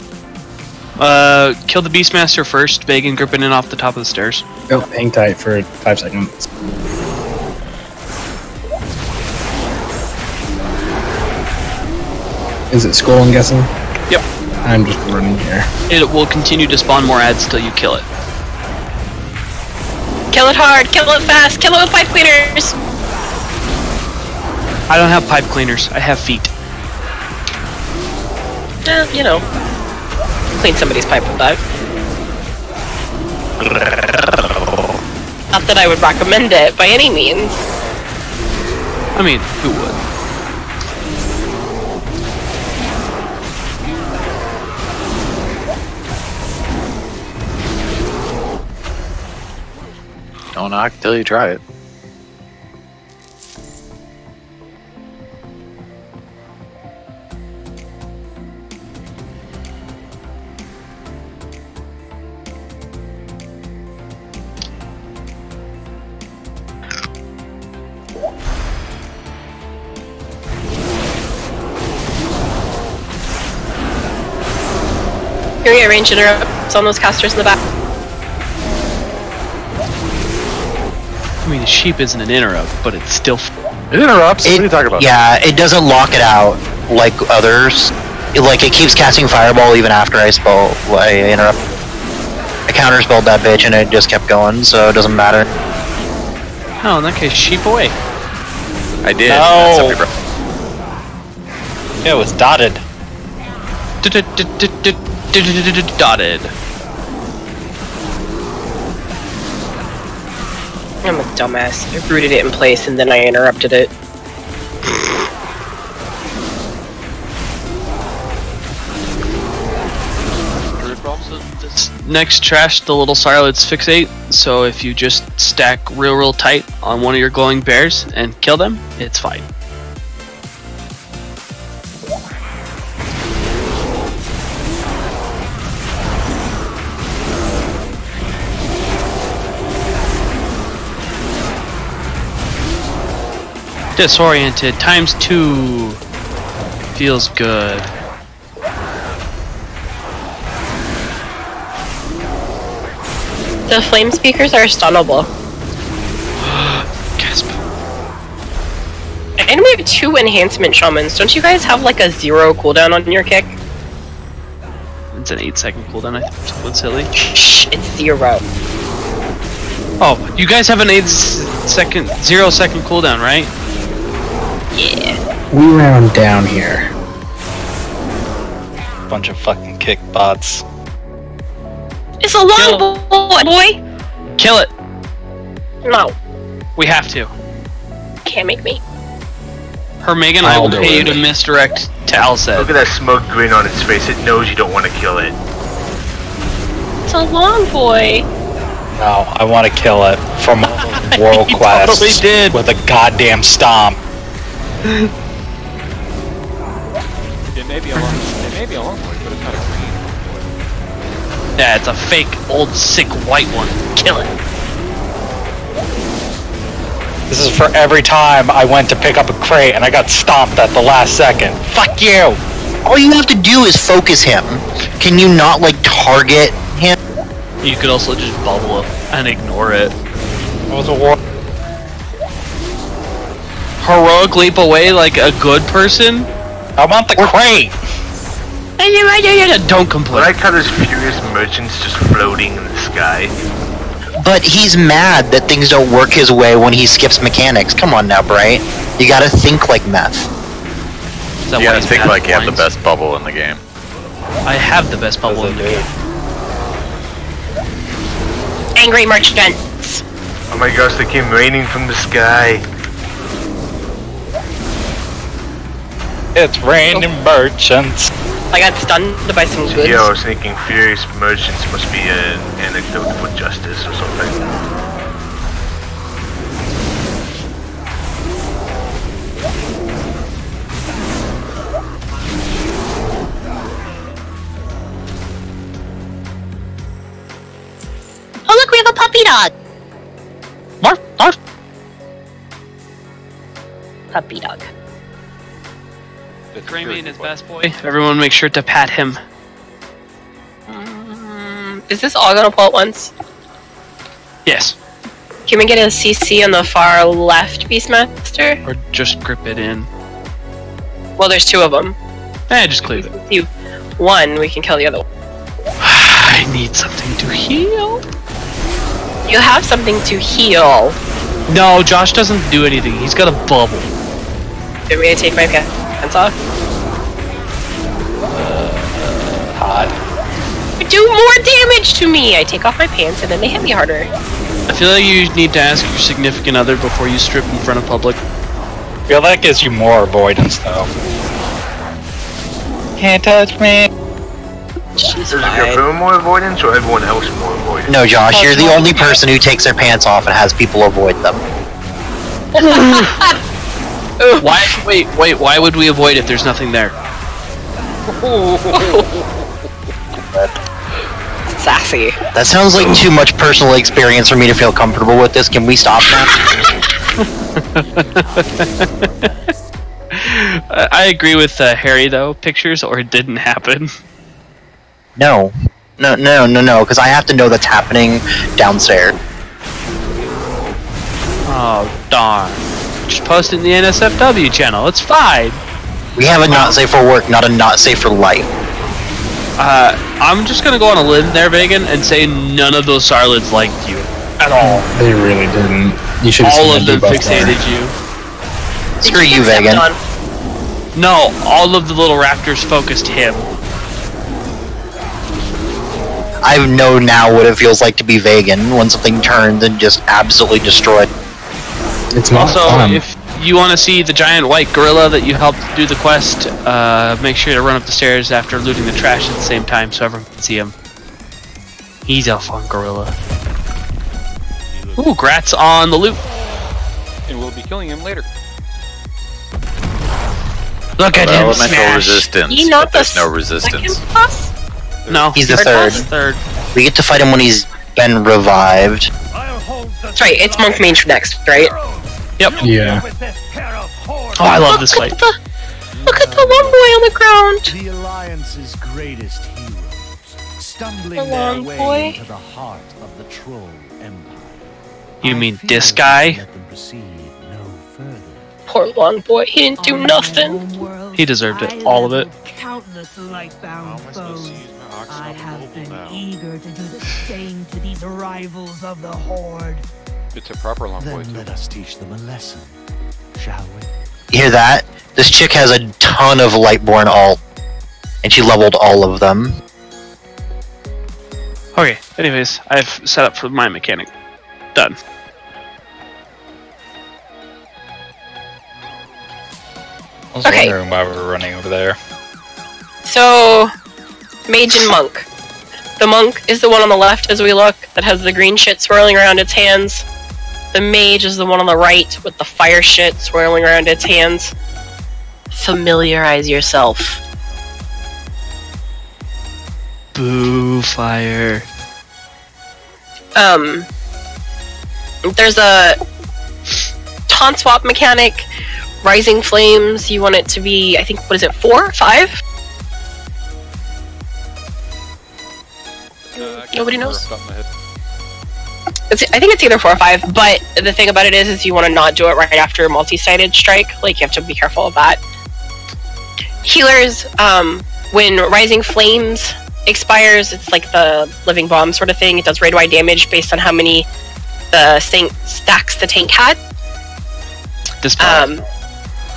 Kill the Beastmaster first. Vegan gripping in off the top of the stairs. Oh, hang tight for 5 seconds. Is it Skull, I'm guessing? Yep. I'm just running here. It will continue to spawn more ads till you kill it. Kill it hard, kill it fast, kill it with pipe cleaners! I don't have pipe cleaners. I have feet. You know. Clean somebody's pipe with that. Not that I would recommend it by any means. I mean, who would? Don't knock till you try it. Here we get range interrupts on those casters in the back. I mean, the sheep isn't an interrupt, but it's still. It interrupts. What are you talking about? Yeah, it doesn't lock it out. like others. Like, it keeps casting Fireball even after I interrupt. I counterspelled that bitch and it just kept going, so it doesn't matter. Oh, in that case, sheep away. I did. No. Yeah, it was dotted. Dotted. I'm a dumbass. I rooted it in place and then I interrupted it. Next trash, the little Sarlets fixate, so if you just stack real tight on one of your glowing bears and kill them, it's fine. Disoriented ×2 feels good. The flame speakers are stunnable. Gasp. And we have 2 enhancement shamans. Don't you guys have like a 0 cooldown on your kick? It's an 8-second cooldown, I think. Something silly. Shh, it's 0. Oh, you guys have an 0-second cooldown, right? Yeah. We round down here. Bunch of fucking kick bots. It's a long boy! Kill it! No. We have to. Can't make me. Her Megan, I will pay you to misdirect to Alced. Look at that smug grin on its face. It knows you don't want to kill it. It's a long boy. No, I want to kill it from all those world quests totally did. with a goddamn stomp. It may be a long boy, but it's not a green. Yeah, it's a fake, old, sick white one. Kill it. This is for every time I went to pick up a crate and I got stomped at the last second. Fuck you! All you have to do is focus him. Can you not, like, target him? You could also just bubble it and ignore it. It was a war. Heroic leap away like a good person? I want the crate! Don't complain. I like how there's furious merchants just floating in the sky. But he's mad that things don't work his way when he skips mechanics. Come on now, Bright. You gotta think like meth. You gotta think like you have the best bubble in the game. I have the best bubble in the game. Angry merchants. Oh my gosh, they came raining from the sky. It's raining merchants. I got stunned by some goods. Yeah, I was thinking furious merchants must be an anecdote for justice or something. Oh look, we have a puppy dog! Marf, marf. Puppy dog. Crane is best boy. Everyone make sure to pat him. Is this all gonna pull at once? Yes. Can we get a CC on the far left, Beastmaster? Or just grip it in. Well, there's 2 of them. Just cleave it. See one, we can kill the other one. I need something to heal. You have something to heal. No, Josh doesn't do anything. He's got a bubble. Do me to take my pants off? Hot. Do more damage to me! I take off my pants and then they hit me harder. I feel like you need to ask your significant other before you strip in front of public. I feel that gives you more avoidance, though. Can't touch me. Does it give her more avoidance or everyone else more avoidance? No, Josh, you're the only person who takes their pants off and has people avoid them. Why? Wait. Why would we avoid if there's nothing there? Sassy. That sounds like too much personal experience for me to feel comfortable with this. Can we stop now? I agree with Harry though. Pictures or it didn't happen. No, because I have to know that's happening downstairs. Oh darn! Just post it in the NSFW channel. It's fine. We have a not safe for work, not a not safe for life. I'm just gonna go on a limb there, Vegan, and say none of those Sarlids liked you at all. They really didn't. You should have all seen of that them debuff fixated there. you. Screw you, Vegan. No, all of the little raptors focused him. I know now what it feels like to be vegan when something turns and just absolutely destroyed. It's not Also, fun. if you want to see the giant white gorilla that you helped do the quest, make sure to run up the stairs after looting the trash at the same time so everyone can see him. He's a fun gorilla. Ooh, grats on the loot. And we'll be killing him later. Look at him Elemental smash. resistance. He not But there's the no resistance. second boss? No, He's the third. Third. We get to fight him when he's been revived. That's right, it's Monk Mage next, right? Yep. Yeah. Oh, I love this fight. Look at the one boy on the ground! The Alliance's greatest heroes, stumbling The their long way boy. into the heart of the Troll Empire. You I mean fear this we guy? let them proceed no further. Poor long boy, he didn't do nothing. He deserved it, all of it. Countless life-bound foes. I have been eager to do the same to these rivals of the Horde. It's a proper long boy, Then too. let us teach them a lesson, shall we? You hear that? This chick has a ton of Lightborn alt, and she leveled all of them. Okay, anyways, I've set up for my mechanic. Done. I was Okay. wondering why we were running over there. So, Mage and Monk. The Monk is the one on the left as we look, that has the green shit swirling around its hands. The Mage is the one on the right with the fire shit swirling around its hands. Familiarize yourself. Boo, fire. There's a taunt swap mechanic. Rising Flames, you want it to be, I think, what is it, 4? 5? Nobody knows? Off the top of my head. I think it's either 4 or 5, but the thing about it is you want to not do it right after multi-sided strike. Like, you have to be careful of that. Healers, when Rising Flames expires, it's like the Living Bomb sort of thing. It does raid-wide damage based on how many stacks the tank had. Dispel.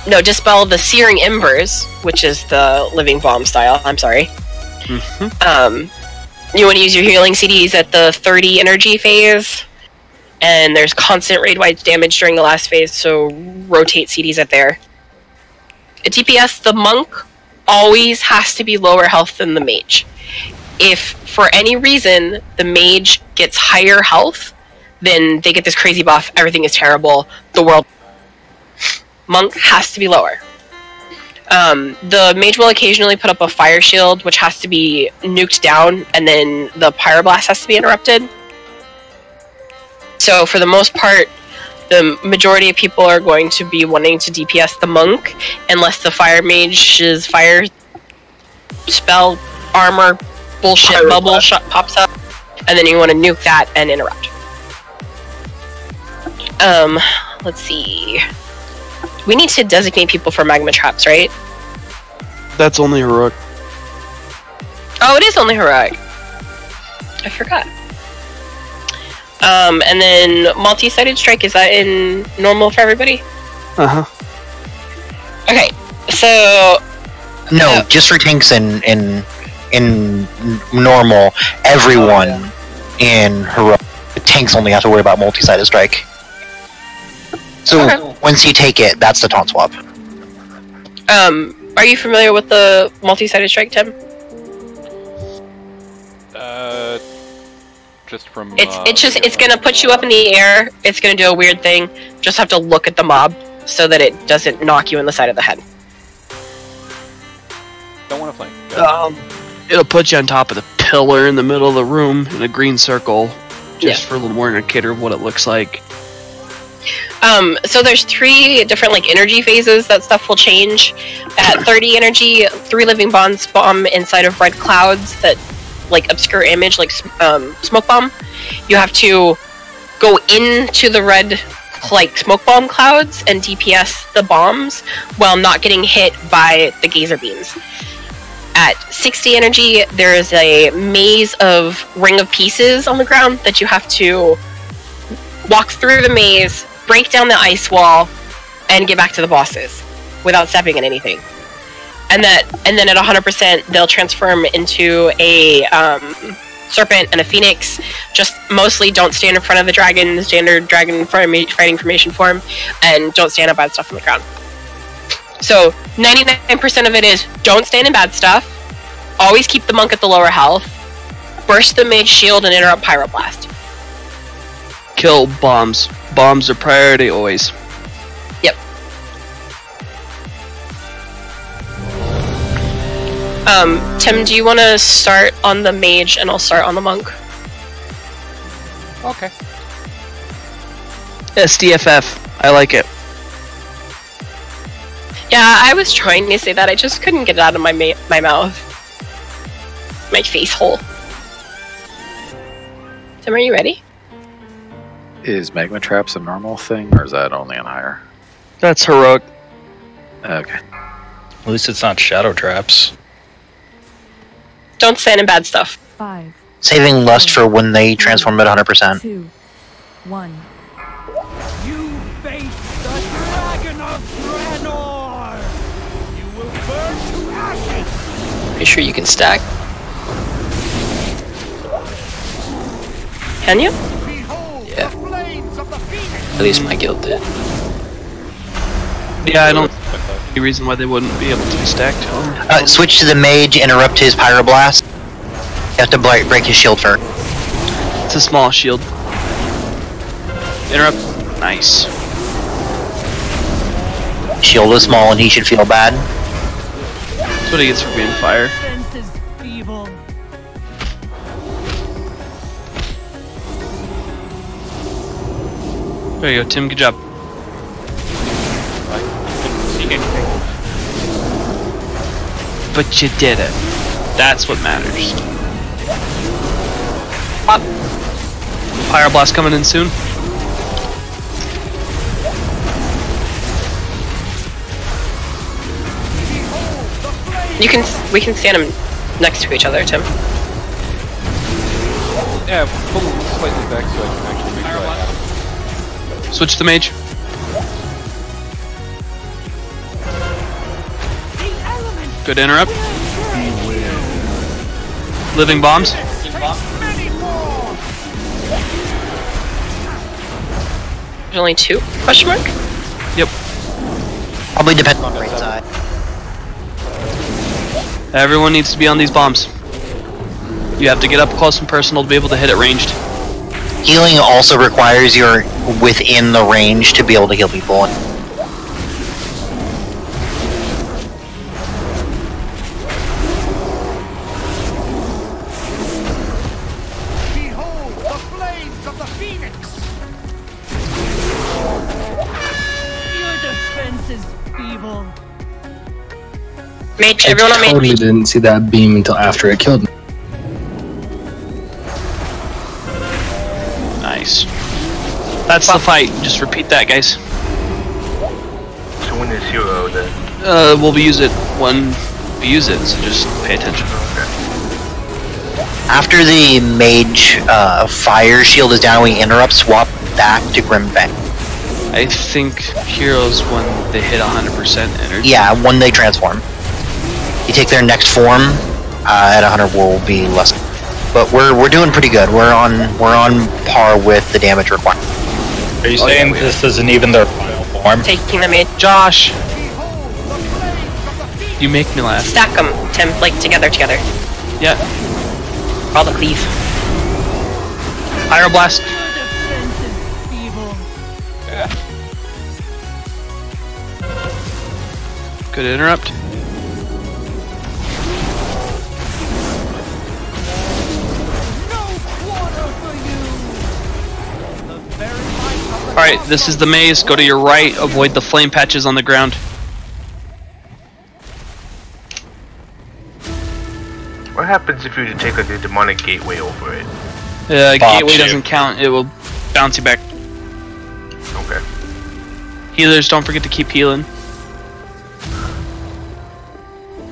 No, Dispel the Searing Embers, which is the Living Bomb style. I'm sorry. You want to use your healing CDs at the 30 energy phase, and there's constant raid-wide damage during the last phase, so rotate CDs at there. At DPS, the Monk always has to be lower health than the Mage. If, for any reason, the Mage gets higher health, then they get this crazy buff, everything is terrible, the world... Monk has to be lower. The Mage will occasionally put up a fire shield, which has to be nuked down, and then the pyroblast has to be interrupted. So for the most part, the majority of people are going to be wanting to DPS the Monk, unless the Fire Mage's fire spell, armor, bullshit bubble pops up, and then you want to nuke that and interrupt. Let's see. We need to designate people for magma traps, right? That's only heroic. Oh, it is only heroic. I forgot. And then multi-sided strike, is that in normal for everybody? Uh-huh. Okay, so... No, just for tanks in normal. Everyone in heroic. The tanks only have to worry about multi-sided strike. So once you take it, that's the taunt swap. Are you familiar with the multi-sided strike, Tim? Just from... It's gonna put you up in the air, it's gonna do a weird thing, just have to look at the mob so that it doesn't knock you in the side of the head. Don't want to flank. It'll put you on top of the pillar in the middle of the room in a green circle, just for a little more indicator of what it looks like. So there's 3 different like energy phases that stuff will change. At 30 energy, 3 living bombs spawn inside of red clouds that like obscure image, like smoke bomb. You have to go into the red like smoke bomb clouds and DPS the bombs while not getting hit by the geyser beams. At 60 energy, there is a maze of ring of pieces on the ground that you have to walk through the maze, break down the ice wall, and get back to the bosses without stepping in anything. And then at 100%, they'll transform into a serpent and a phoenix. Just mostly don't stand in front of the dragon, standard dragon fighting formation form, and don't stand up bad stuff on the ground. So 99% of it is don't stand in bad stuff, always keep the monk at the lower health, burst the mage shield, and interrupt pyroblast. Kill bombs. Bombs are priority always. Yep. Tim, do you want to start on the mage and I'll start on the monk? Okay. SDFF. I like it. Yeah, I was trying to say that. I just couldn't get it out of my mouth. My face hole. Tim, are you ready? Is magma traps a normal thing, or is that only on higher? That's heroic. Okay. At least it's not shadow traps. Don't stand in bad stuff. 5. Saving lust for when they transform at 100%. 2, 1. You face the dragon of Draenor! You will burn to ashes! Pretty sure you can stack. Can you? Yeah. At least my guild did. Yeah, I don't see any reason why they wouldn't be able to be stacked. Switch to the mage, interrupt his pyroblast. You have to break his shield first. It's a small shield. Interrupt. Nice. Shield is small and he should feel bad. That's what he gets for being fire. Senses feeble. There you go, Tim. Good job. But you did it. That's what matters. Fire blast coming in soon. We can stand them next to each other, Tim. Yeah, pull them slightly back so I can actually make sure I have them. Switch to the mage. Good interrupt. Living bombs. There's only 2? Question mark? Yep. Probably depends on the right side. Everyone needs to be on these bombs. You have to get up close and personal to be able to hit it ranged. Healing also requires you're within the range to be able to heal people. Behold the flames of the phoenix! Your defense is feeble. Mage, I everyone on mage. totally didn't see that beam until after it killed me. Nice. That's the fight. Just repeat that, guys. So when is hero then? We'll use it when we use it, so just pay attention. After the mage fire shield is down, we interrupt, swap back to Grimfang. I think heroes when they hit 100% energy. Yeah, when they transform. You take their next form, at 100 will be less. But we're doing pretty good. We're on par with the damage required. Are you saying this isn't even their final form? Taking the mage. Josh! You make me laugh. Stack them, Tim, like together. Yeah. All the cleave. Fire blast. Good interrupt. Alright, this is the maze. Go to your right. Avoid the flame patches on the ground. What happens if you take like a demonic gateway over it? Gateway doesn't count. It will bounce you back. Okay. Healers, don't forget to keep healing.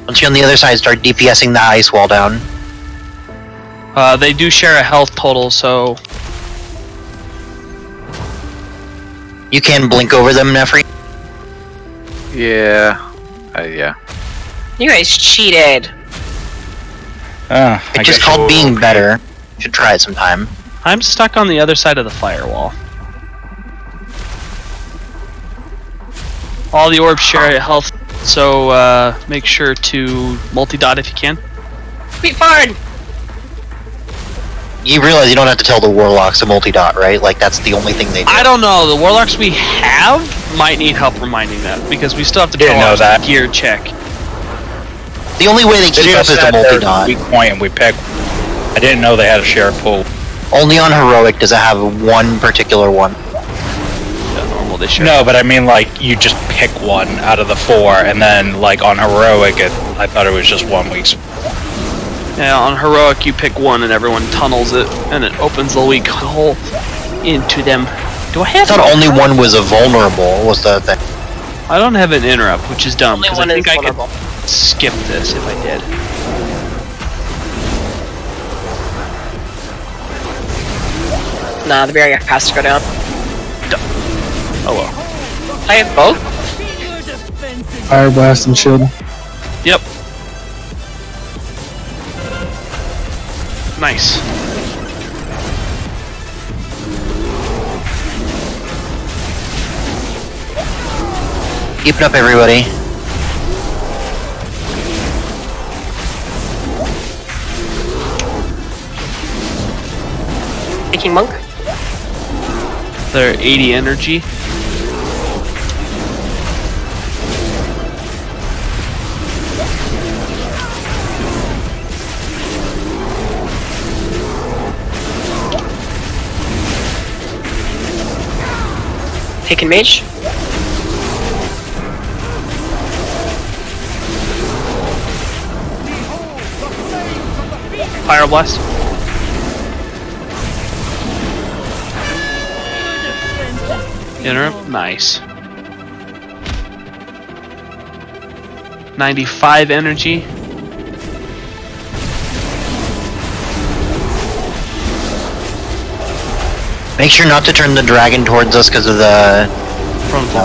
Once you're on the other side, start DPSing the ice wall down. They do share a health total, so... You can blink over them, Nefri. Yeah. Yeah. You guys cheated. It's just called being better. You should try it sometime. I'm stuck on the other side of the firewall. All the orbs share a health, so make sure to multi-dot if you can. Sweet Fard! You realize you don't have to tell the warlocks to multi-dot, right? Like, that's the only thing they do. I don't know. The warlocks we have might need help reminding that, because we still have to Didn't know that. gear check. The only way they keep up is the multi-dot. Weak point and we pick. I didn't know they had a shared pool. Only on heroic does it have one particular one. Normal they share. No, but I mean, like, you just pick one out of the 4, and then, like, on heroic, I thought it was just 1 week. Yeah, on heroic you pick one and everyone tunnels it, and it opens the weak hole into them. Do I have? I thought only one was a vulnerable. Was the thing? I don't have an interrupt, which is dumb because I think I could vulnerable. skip this if I did. Nah, the barrier has to go down. Oh well. I have both? Fire blast and shield. Yep. Nice. Keep it up, everybody. Taking monk? They're 80 energy. Taking mage? Fire blast. Interrupt. Nice. 95 energy. Make sure not to turn the dragon towards us because of the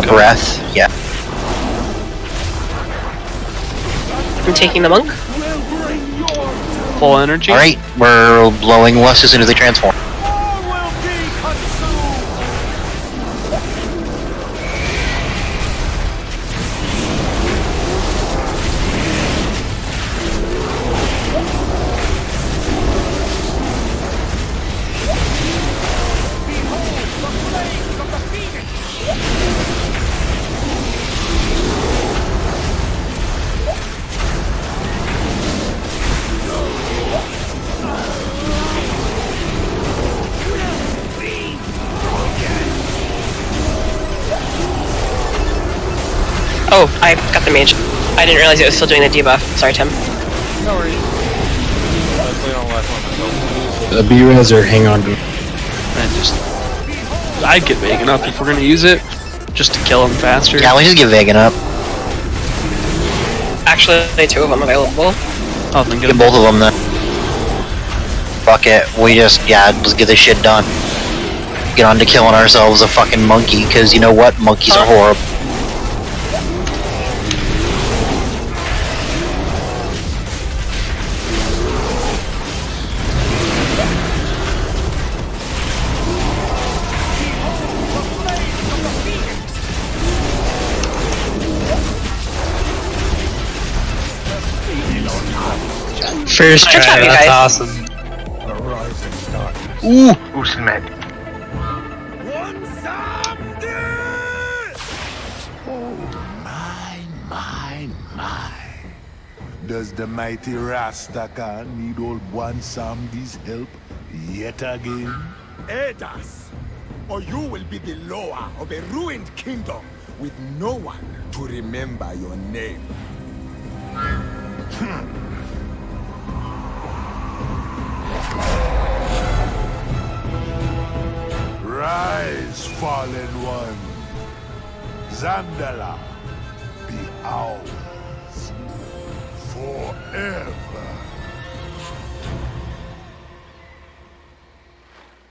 breath. Yeah. I'm taking the monk. Full energy. Alright, we're blowing lust as soon as they transform. Oh, I got the mage. I didn't realize it was still doing the debuff. Sorry, Tim. No worries. I played on the last one myself. B-res or hang on to it. And just... I'd get Vegan up if we're gonna use it, just to kill him faster. Yeah, let's just get Vegan up. Actually, there are 2 of them available. Oh, then Get both of them then. Fuck it, we just, let's get this shit done. Get on to killing ourselves a fucking monkey, because you know what? Monkeys are horrible. First Good try, job, you that's guys. awesome. Ooh! Who's mad? Does the mighty Rastaka need old Bwansamdi's help yet again? Aid us, or you will be the lower of a ruined kingdom with no one to remember your name. Rise, fallen one. Dazar'alor be ours forever.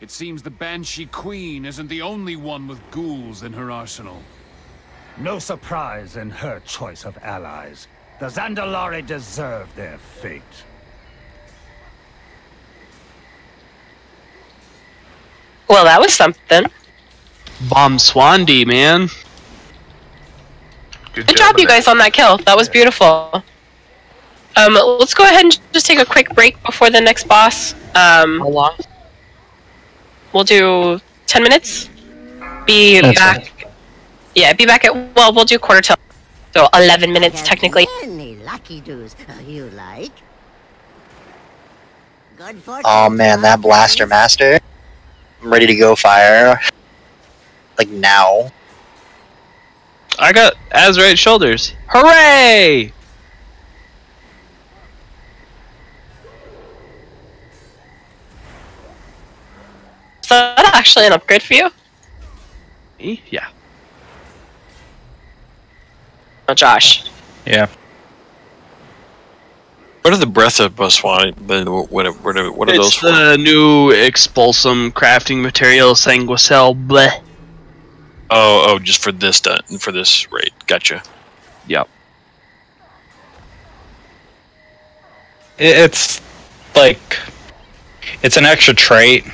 It seems the Banshee Queen isn't the only one with ghouls in her arsenal. No surprise in her choice of allies. The Dazar'alor deserve their fate. Well, that was something. Bomb Swandi, man. Good job, you guys, on that kill. That was beautiful. Let's go ahead and just take a quick break before the next boss. How long? We'll do 10 minutes. Be back. Yeah, be back at. Well, we'll do quarter till. So 11 minutes technically. Any lucky doos you like? Good fortune. Oh man, that blaster master. I'm ready to go fire. Like now. I got Azurite shoulders. Hooray! Is that actually an upgrade for you? Yeah. Oh, Josh. Yeah. What are the breath of Buswani? What are those It's for? the new expulsum crafting material, Sanguicell, bleh. Oh, just for this raid. Gotcha. Yep. It's like it's an extra trait.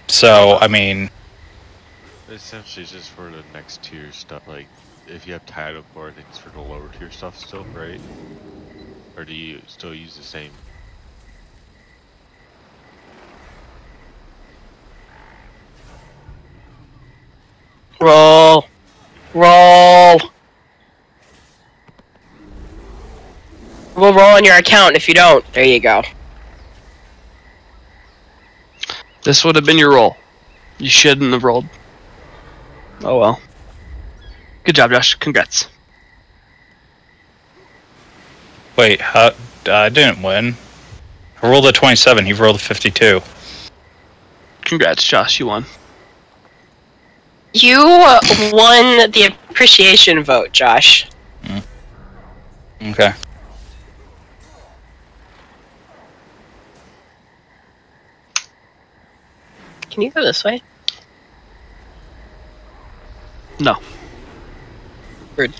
So I mean, essentially it's just for the next tier stuff. Like if you have title for, I think it's for the lower tier stuff still, right? Or do you still use the same? Roll. Roll. We'll roll on your account if you don't. There you go. This would have been your roll. You shouldn't have rolled. Oh well. Good job, Josh. Congrats. wait, I didn't win. I rolled a 27. He rolled a 52. Congrats, Josh. You won. You won the appreciation vote, Josh. Okay. Can you go this way? No. Rude.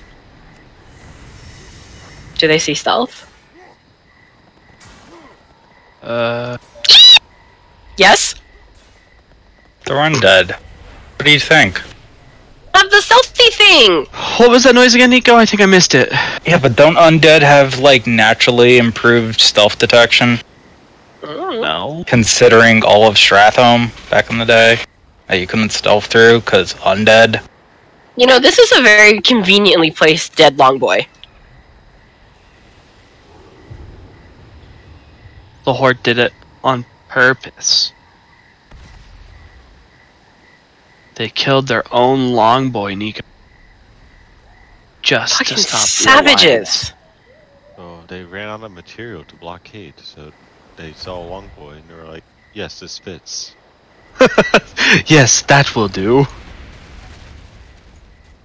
Do they see stealth? Yes? They're undead. What do you think? Of the stealthy thing! What was that noise again, Nico? I think I missed it. Yeah, but don't undead have, like, naturally improved stealth detection? No. Considering all of Strathholm back in the day that you couldn't stealth through because undead. You know, this is a very conveniently placed dead longboy. The Horde did it on purpose. They killed their own longboy, Nico. Just Fucking to stop savages. So they ran out of material to blockade, so they saw a longboy and they were like, yes, this fits. Yes, that will do.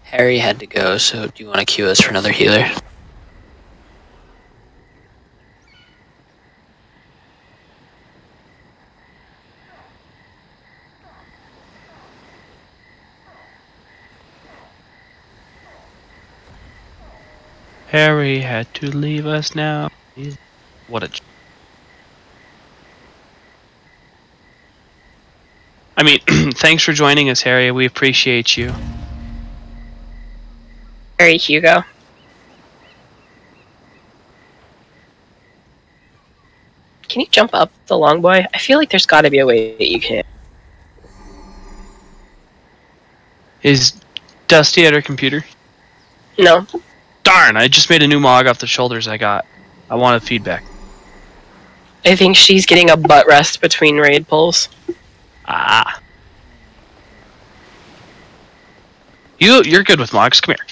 Harry had to go, so do you want to queue us for another healer? Harry had to leave us now. What a... I mean, thanks for joining us, Harry. We appreciate you. Harry Hugo. Can you jump up the longboy? I feel like there's gotta be a way that you can. Is Dusty at her computer? No. Darn, I just made a new mog off the shoulders I got. I wanted feedback. I think she's getting a butt rest between raid pulls. Ah. You're good with mogs. Come here.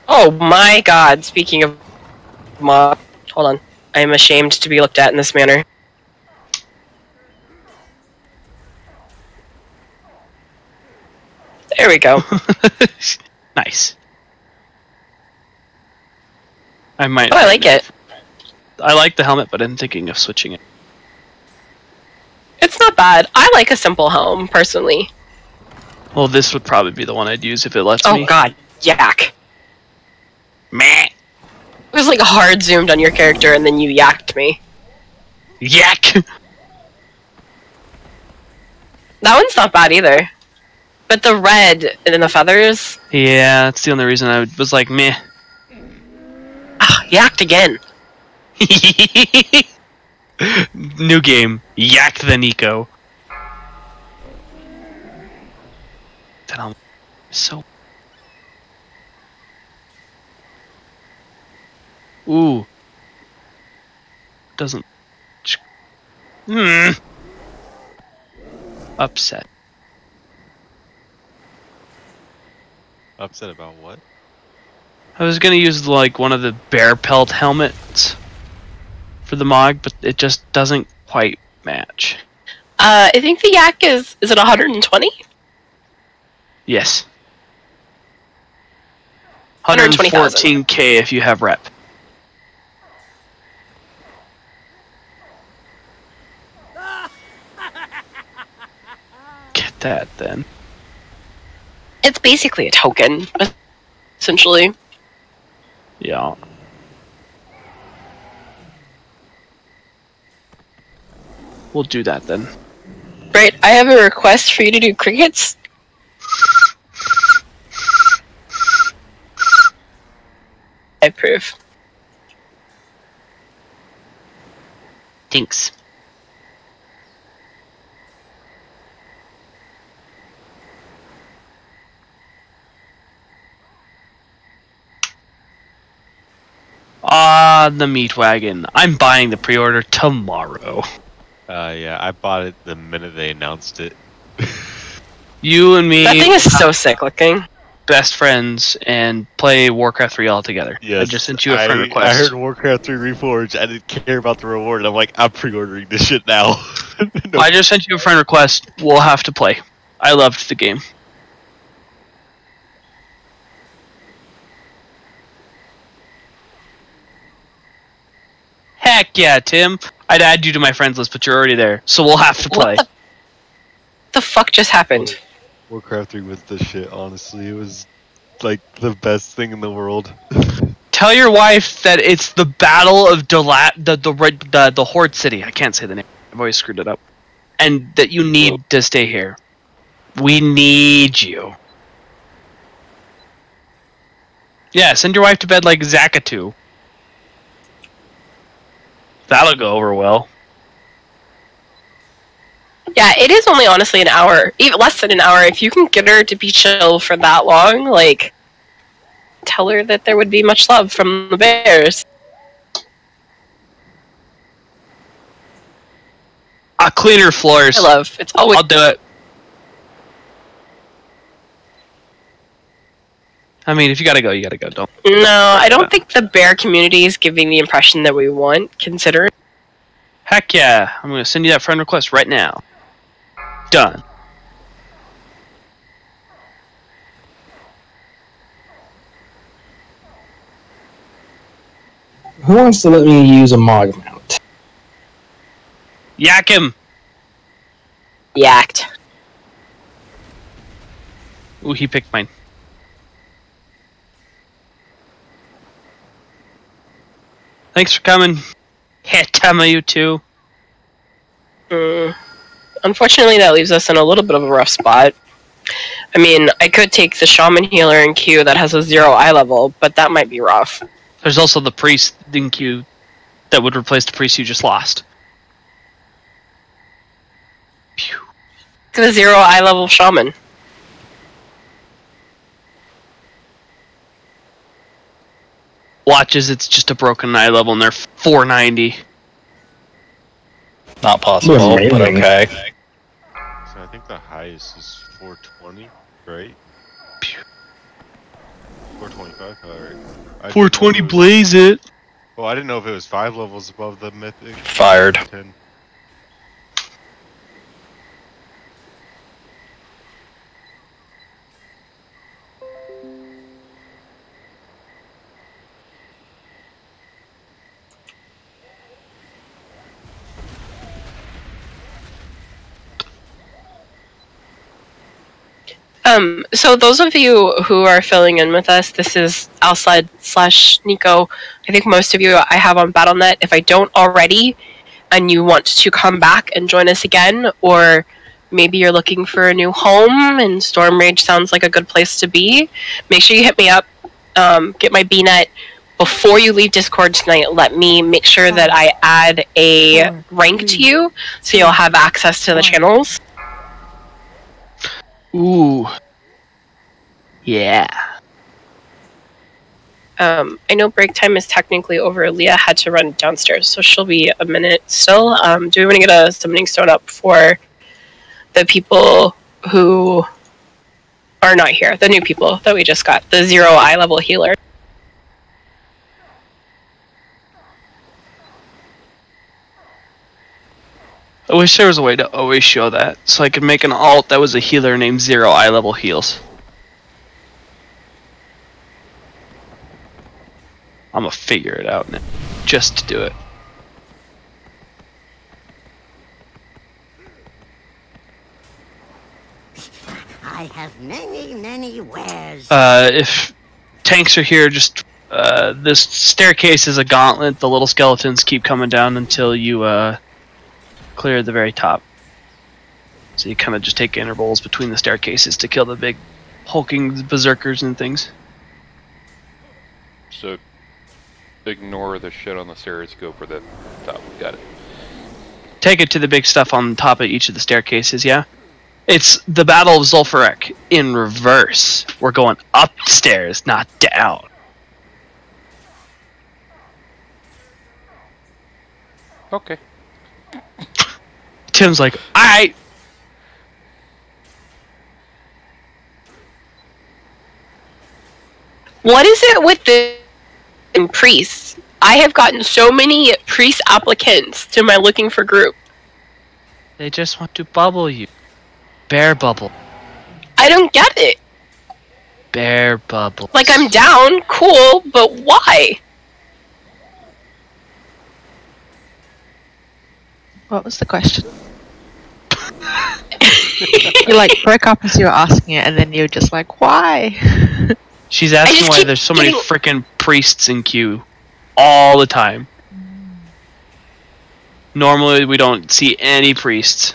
Oh my god, speaking of mob. Hold on. I am ashamed to be looked at in this manner. There we go. Nice. I might. Oh, I like it. I like the helmet, but I'm thinking of switching it. It's not bad. I like a simple helm, personally. Well, this would probably be the one I'd use if it lets me. Oh god, yak. Meh. It was like hard zoomed on your character and then you yacked me. Yak! That one's not bad either. But the red and the feathers... Yeah, that's the only reason I was like, meh. Ah, yacked again. New game. Yak the Nico. That helmet is so... Ooh. Doesn't... Upset. Upset about what? I was gonna use like one of the bear pelt helmets for the Mog, but it just doesn't quite match. I think the yak is it 120? Yes. 120,000. 114k if you have rep. Get that then. It's basically a token, essentially. Yeah. We'll do that then. Right, I have a request for you to do crickets. I approve. Thanks. Ah, the meat wagon. I'm buying the pre-order tomorrow. Yeah, I bought it the minute they announced it. You and me. That thing is so sick looking. Best friends and play Warcraft 3 all together. Yes, I just sent you a friend request. I heard Warcraft 3 Reforged. I didn't care about the reward. I'm like, I'm pre-ordering this shit now. No. I just sent you a friend request. We'll have to play. I loved the game. Heck yeah, Tim. I'd add you to my friends list, but you're already there, so we'll have to play. What the fuck just happened? Warcraft 3 was the shit, honestly. It was like the best thing in the world. Tell your wife that it's the Battle of the Horde City. I can't say the name. I've always screwed it up. And that you need to stay here. We need you. Yeah, send your wife to bed like Zakatu. That'll go over well. Yeah, it is only honestly an hour, even less than an hour. If you can get her to be chill for that long, like, tell her that there would be much love from the bears. I'll clean her floors. I love. It's always. I'll do it. I mean, if you gotta go, you gotta go. Don't. No, I don't think the bear community is giving the impression that we want, considering. Heck yeah. I'm gonna send you that friend request right now. Done. Who wants to let me use a Mog mount? Yak him! Yacked. Ooh, he picked mine. Thanks for coming. Hit Tama, you too. Unfortunately, that leaves us in a little bit of a rough spot. I mean, I could take the Shaman Healer in Q that has a 0 eye level, but that might be rough. There's also the Priest in Q that would replace the Priest you just lost. The 0 eye level Shaman. Watches, it's just a broken eye level and they're 490. Not possible, but okay. So I think the highest is 420, right? 425, alright. 420, blaze it! Well, I didn't know if it was 5 levels above the mythic. Fired. 10. So those of you who are filling in with us, this is Alsled/Nico. I think most of you I have on BattleNet. If I don't already, and you want to come back and join us again, or maybe you're looking for a new home and Storm Rage sounds like a good place to be, make sure you hit me up. Get my BNet. Before you leave Discord tonight, let me make sure that I add a rank to you, so you'll have access to the channels. Ooh. Yeah. I know break time is technically over. Leah had to run downstairs, so she'll be a minute still. Do we want to get a summoning stone up for the people who are not here? The new people that we just got. The 0 eye level healer. I wish there was a way to always show that, so I could make an alt that was a healer named 0 eye level heals. I'm gonna figure it out now, just to do it. I have many wares. If tanks are here, just this staircase is a gauntlet. The little skeletons keep coming down until you clear the very top. So you kind of just take intervals between the staircases to kill the big hulking berserkers and things. So ignore the shit on the stairs, go for the top. Got it. Take it to the big stuff on top of each of the staircases, yeah? It's the Battle of Zul'Farrak in reverse. We're going upstairs, not down. Okay. Tim's like, alright! What is it with the priests? I have gotten so many priest applicants to my looking for group. They just want to bubble you. Bear bubble. I don't get it. Bear bubble. Like, I'm down, cool, but why? What was the question? You like broke up as you were asking it, and then you're just like, why? She's asking why there's so many frickin' priests in queue all the time. Normally we don't see any priests,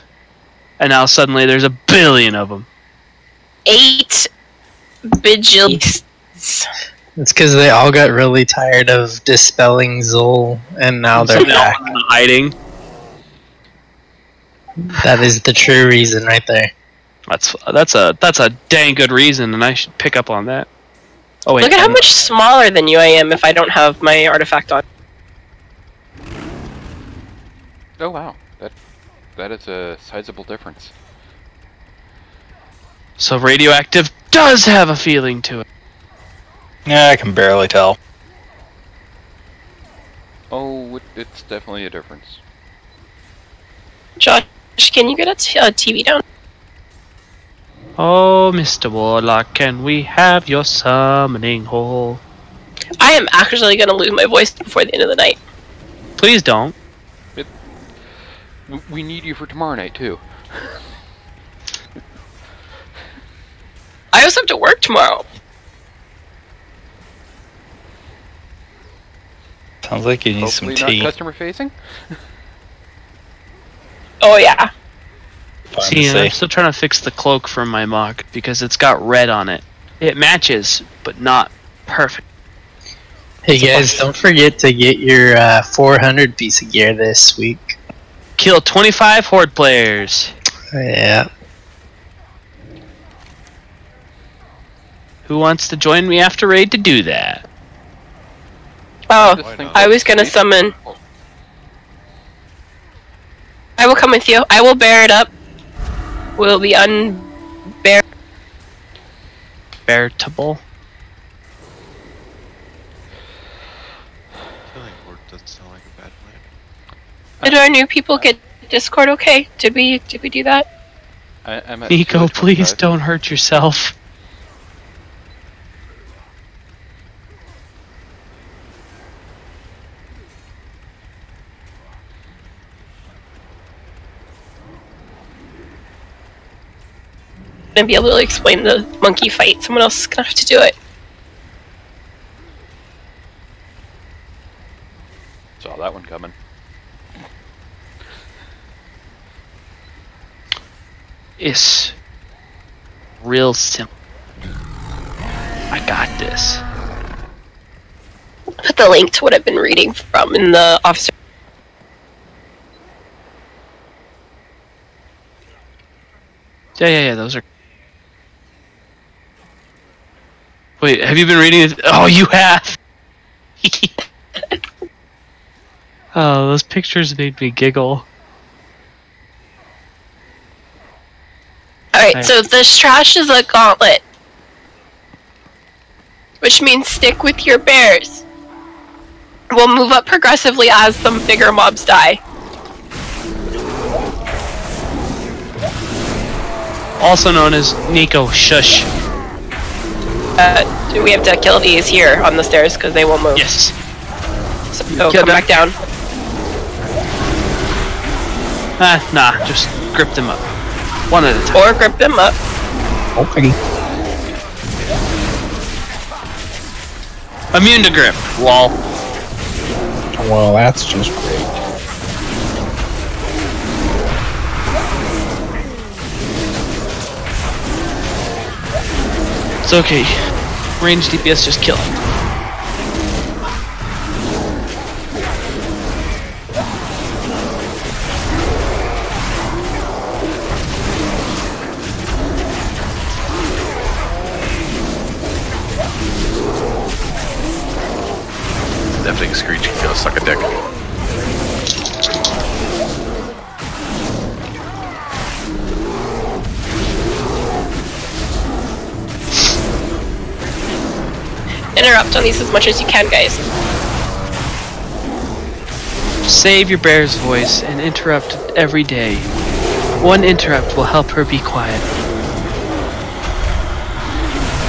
and now suddenly there's a billion of them. 8 bajillions. It's because they all got really tired of dispelling Zul, and now they're back. Hiding. That is the true reason right there. That's a dang good reason, and I should pick up on that. Oh wait. Look at how much smaller than you I am if I don't have my artifact on. Oh wow, that is a sizable difference. So radioactive does have a feeling to it. Yeah, I can barely tell. Oh, it's definitely a difference. Josh, can you get a TV down? Oh, Mr. Warlock, can we have your summoning hole? I am actually going to lose my voice before the end of the night. Please don't. We need you for tomorrow night, too. I also have to work tomorrow. Sounds like you need Hopefully some tea. not customer facing? Oh, yeah. See, I'm still trying to fix the cloak from my mock because it's got red on it. It matches, but not perfect. Hey guys, don't forget to get your 400 piece of gear this week. Kill 25 Horde players. Yeah. Who wants to join me after raid to do that? Oh, I was gonna summon. I will come with you. I will bear it up. Will be unbearable. Bearable. Killing Horde doesn't sound like a bad plan. Did our new people get Discord okay? Did we do that? I'm at Nico, 225. please don't hurt yourself. gonna be able to explain the monkey fight. Someone else is gonna have to do it. Saw that one coming. It's real simple. I got this. Put the link to what I've been reading from in the officer. Yeah, those are... Wait, have you been reading it? Oh, you have! Oh, those pictures made me giggle. Alright, so this trash is a gauntlet. Which means stick with your bears. We'll move up progressively as the bigger mobs die. Also known as Nico, shush. We have to kill these here on the stairs because they won't move. Yes. So come back down. Nah, just grip them up. One at a time. Or grip them up. Okay. Immune to grip. Lol. Well, that's just great. It's okay. Range DPS just kill him. Deafening screech can go suck a dick. Interrupt on these as much as you can, guys. Save your bear's voice and interrupt every day. One interrupt will help her be quiet.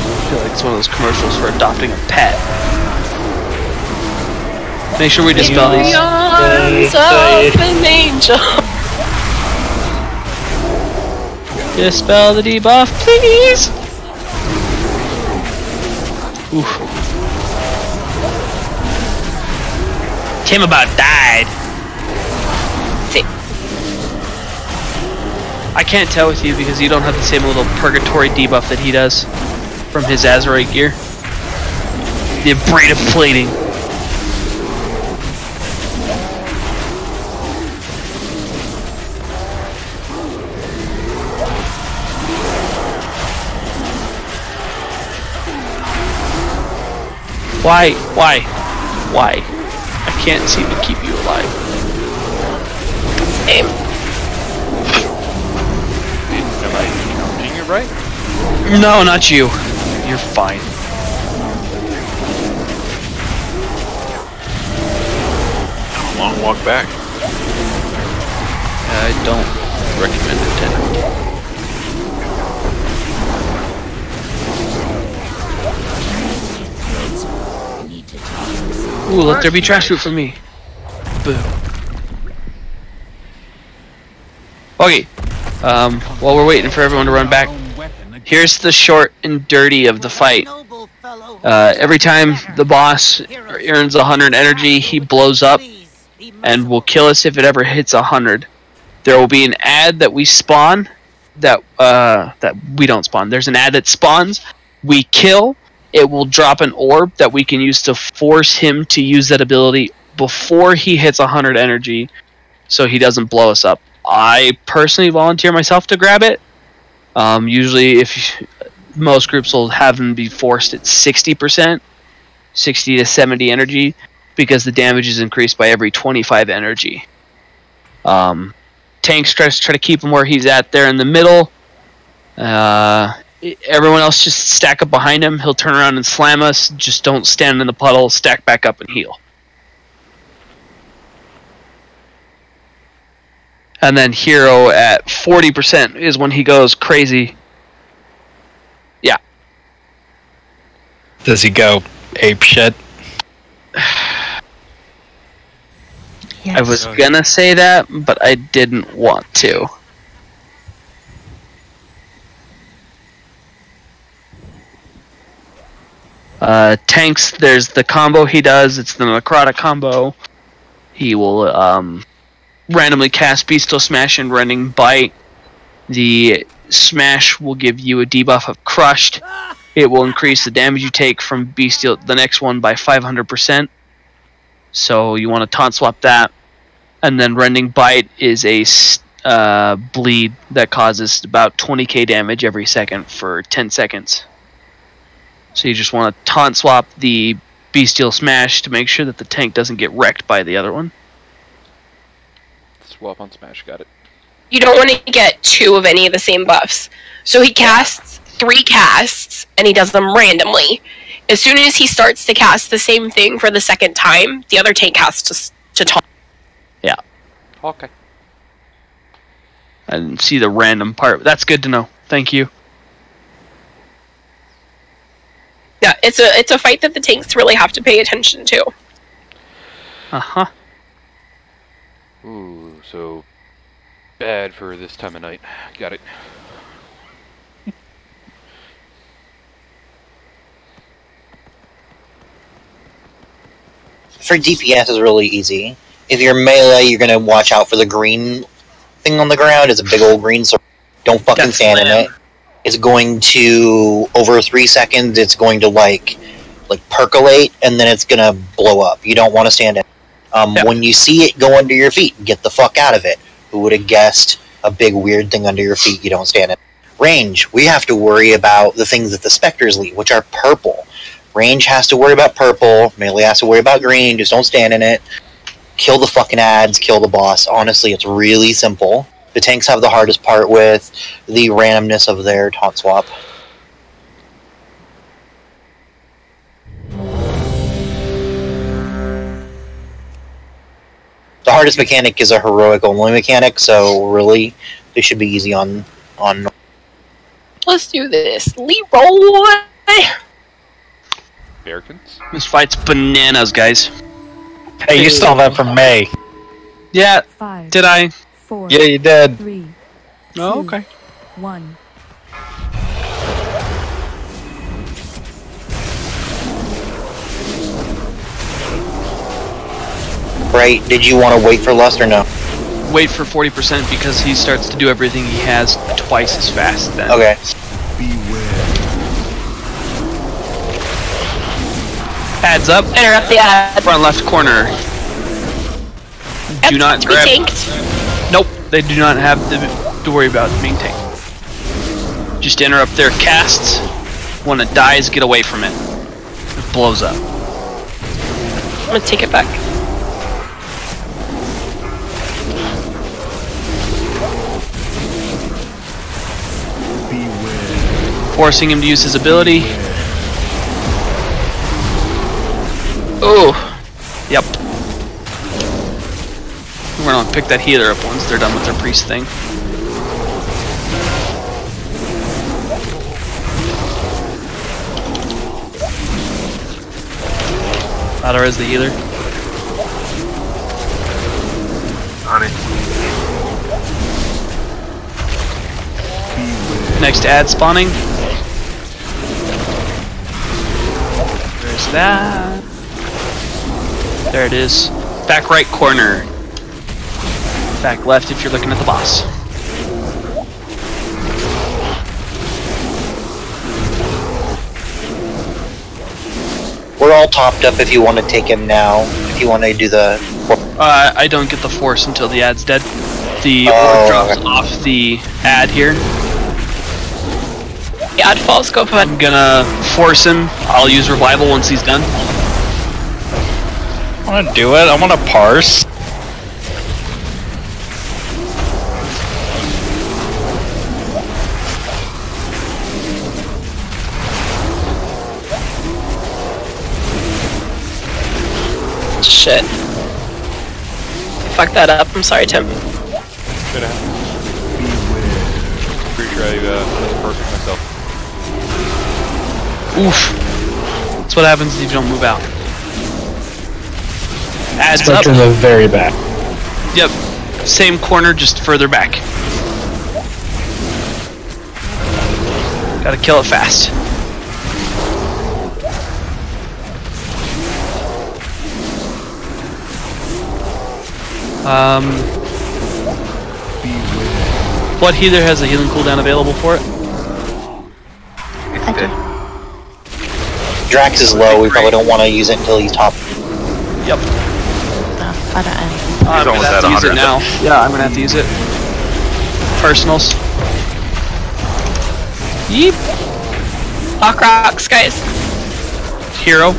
I feel like it's one of those commercials for adopting a pet. Make sure we dispel these. The arms of an angel. Dispel the debuff, please! Oof. Tim about died. See. I can't tell with you because you don't have the same little purgatory debuff that he does from his Azerite gear. The abraded plating. Why? I can't seem to keep you alive. Same. Am I counting it right? No, not you. You're fine. Long walk back. I don't recommend it. Ooh, let there be trash food for me. Boo. Okay. While we're waiting for everyone to run back, here's the short and dirty of the fight. Every time the boss earns 100 energy, he blows up and will kill us if it ever hits 100. There will be an ad that we spawn that we don't spawn. There's an ad that spawns. We kill. It will drop an orb that we can use to force him to use that ability before he hits 100 energy, so he doesn't blow us up. I personally volunteer myself to grab it. Usually, most groups will have him be forced at 60%, 60 to 70 energy, because the damage is increased by every 25 energy. Tanks try to keep him where he's at there in the middle. Everyone else just stack up behind him. He'll turn around and slam us. Just don't stand in the puddle. Stack back up and heal. And then Hero at 40% is when he goes crazy. Yeah. Does he go ape shit? Yes. I was gonna say that, but I didn't want to. Tanks, there's the combo he does. It's the necrotic combo. He will randomly cast Bestial Smash and Rending Bite. The Smash will give you a debuff of Crushed. It will increase the damage you take from Bestial, the next one, by 500%. So you want to taunt swap that. And then Rending Bite is a bleed that causes about 20k damage every second for 10 seconds. So you just want to taunt swap the Bestial Smash to make sure that the tank doesn't get wrecked by the other one. Swap on Smash, got it. You don't want to get 2 of any of the same buffs. So he casts 3 casts, and he does them randomly. As soon as he starts to cast the same thing for the second time, the other tank has to taunt. Yeah. Okay. I didn't see the random part. That's good to know. Thank you. Yeah, it's a fight that the tanks really have to pay attention to. Uh-huh. Ooh, so bad for this time of night. Got it. For DPS is really easy. If you're melee, you're gonna watch out for the green thing on the ground. It's a big old green circle. Don't fucking stand in it. It's going to, over 3 seconds, it's going to like percolate, and then it's gonna blow up. You don't want to stand in it. When you see it go under your feet, get the fuck out of it. Who would have guessed a big weird thing under your feet you don't stand in? Range, we have to worry about the things that the Spectres lead, which are purple. Range has to worry about purple, melee has to worry about green, just don't stand in it. Kill the fucking ads, kill the boss. Honestly, it's really simple. The tanks have the hardest part with the randomness of their taunt swap. The hardest mechanic is a heroic only mechanic, so really, they should be easy on. Let's do this. Leroy! Bearkins? This fight's bananas, guys. Hey, you stole that from May. Yeah, 5, did I? 4, Yeah, you did. 3, Oh, okay. 1. Right, did you want to wait for Lust or no? Wait for 40% because he starts to do everything he has twice as fast then. Okay. Adds up. Interrupt the ad. Front left corner. Do not grab. Nope, they do not have to worry about being tanked. Just interrupt their casts. When it dies, get away from it. It blows up. I'm gonna take it back. Forcing him to use his ability. Oh, yep. We're gonna pick that healer up once they're done with their priest thing. Ladder is the healer. On it. Next ad spawning. There's that. There it is. Back right corner. Back left if you're looking at the boss. We're all topped up if you want to take him now. If you want to do the... I don't get the force until the ad's dead. The orb drops off the ad here. The ad falls, go ahead. I'm gonna force him. I'll use revival once he's done. I want to do it. I want to parse. Shit. Fuck that up. I'm sorry, Tim. Should have. Pretty sure I perfect myself. Oof. That's what happens if you don't move out. Adds up. Spectres are very bad. Yep. Same corner, just further back. Gotta kill it fast. What healer has a healing cooldown available for it? I do. Drax is low. We probably don't want to use it until he's top. Yep. No, I don't end. I'm gonna have to use it now. Yeah, I'm gonna have to use it. Personals. Yeep. Lock rocks, guys. Hero.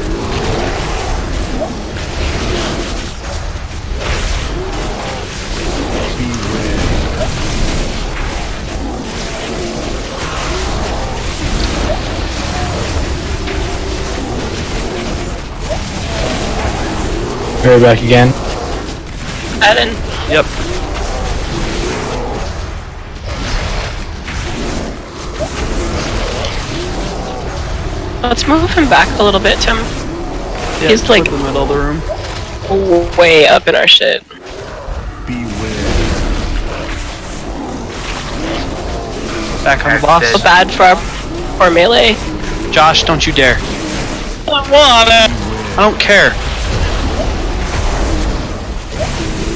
We're back again. Eden. Yep. Let's move him back a little bit, Tim. Yeah, He's like in the middle of the room. Way up in our shit. Back on the boss. So bad for our melee. Josh, don't you dare. I want it. I don't care.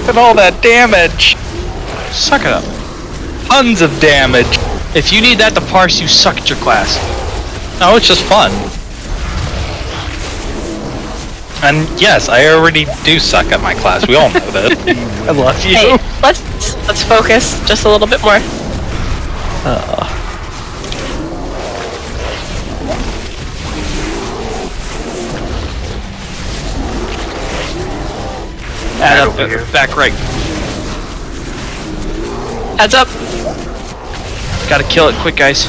Look at all that damage. Suck it up. Tons of damage. If you need that to parse, you suck at your class. No, it's just fun. And yes, I already do suck at my class. We all know that. I love you. Hey, let's focus just a little bit more. Add up, back right. Heads up. Gotta kill it quick, guys.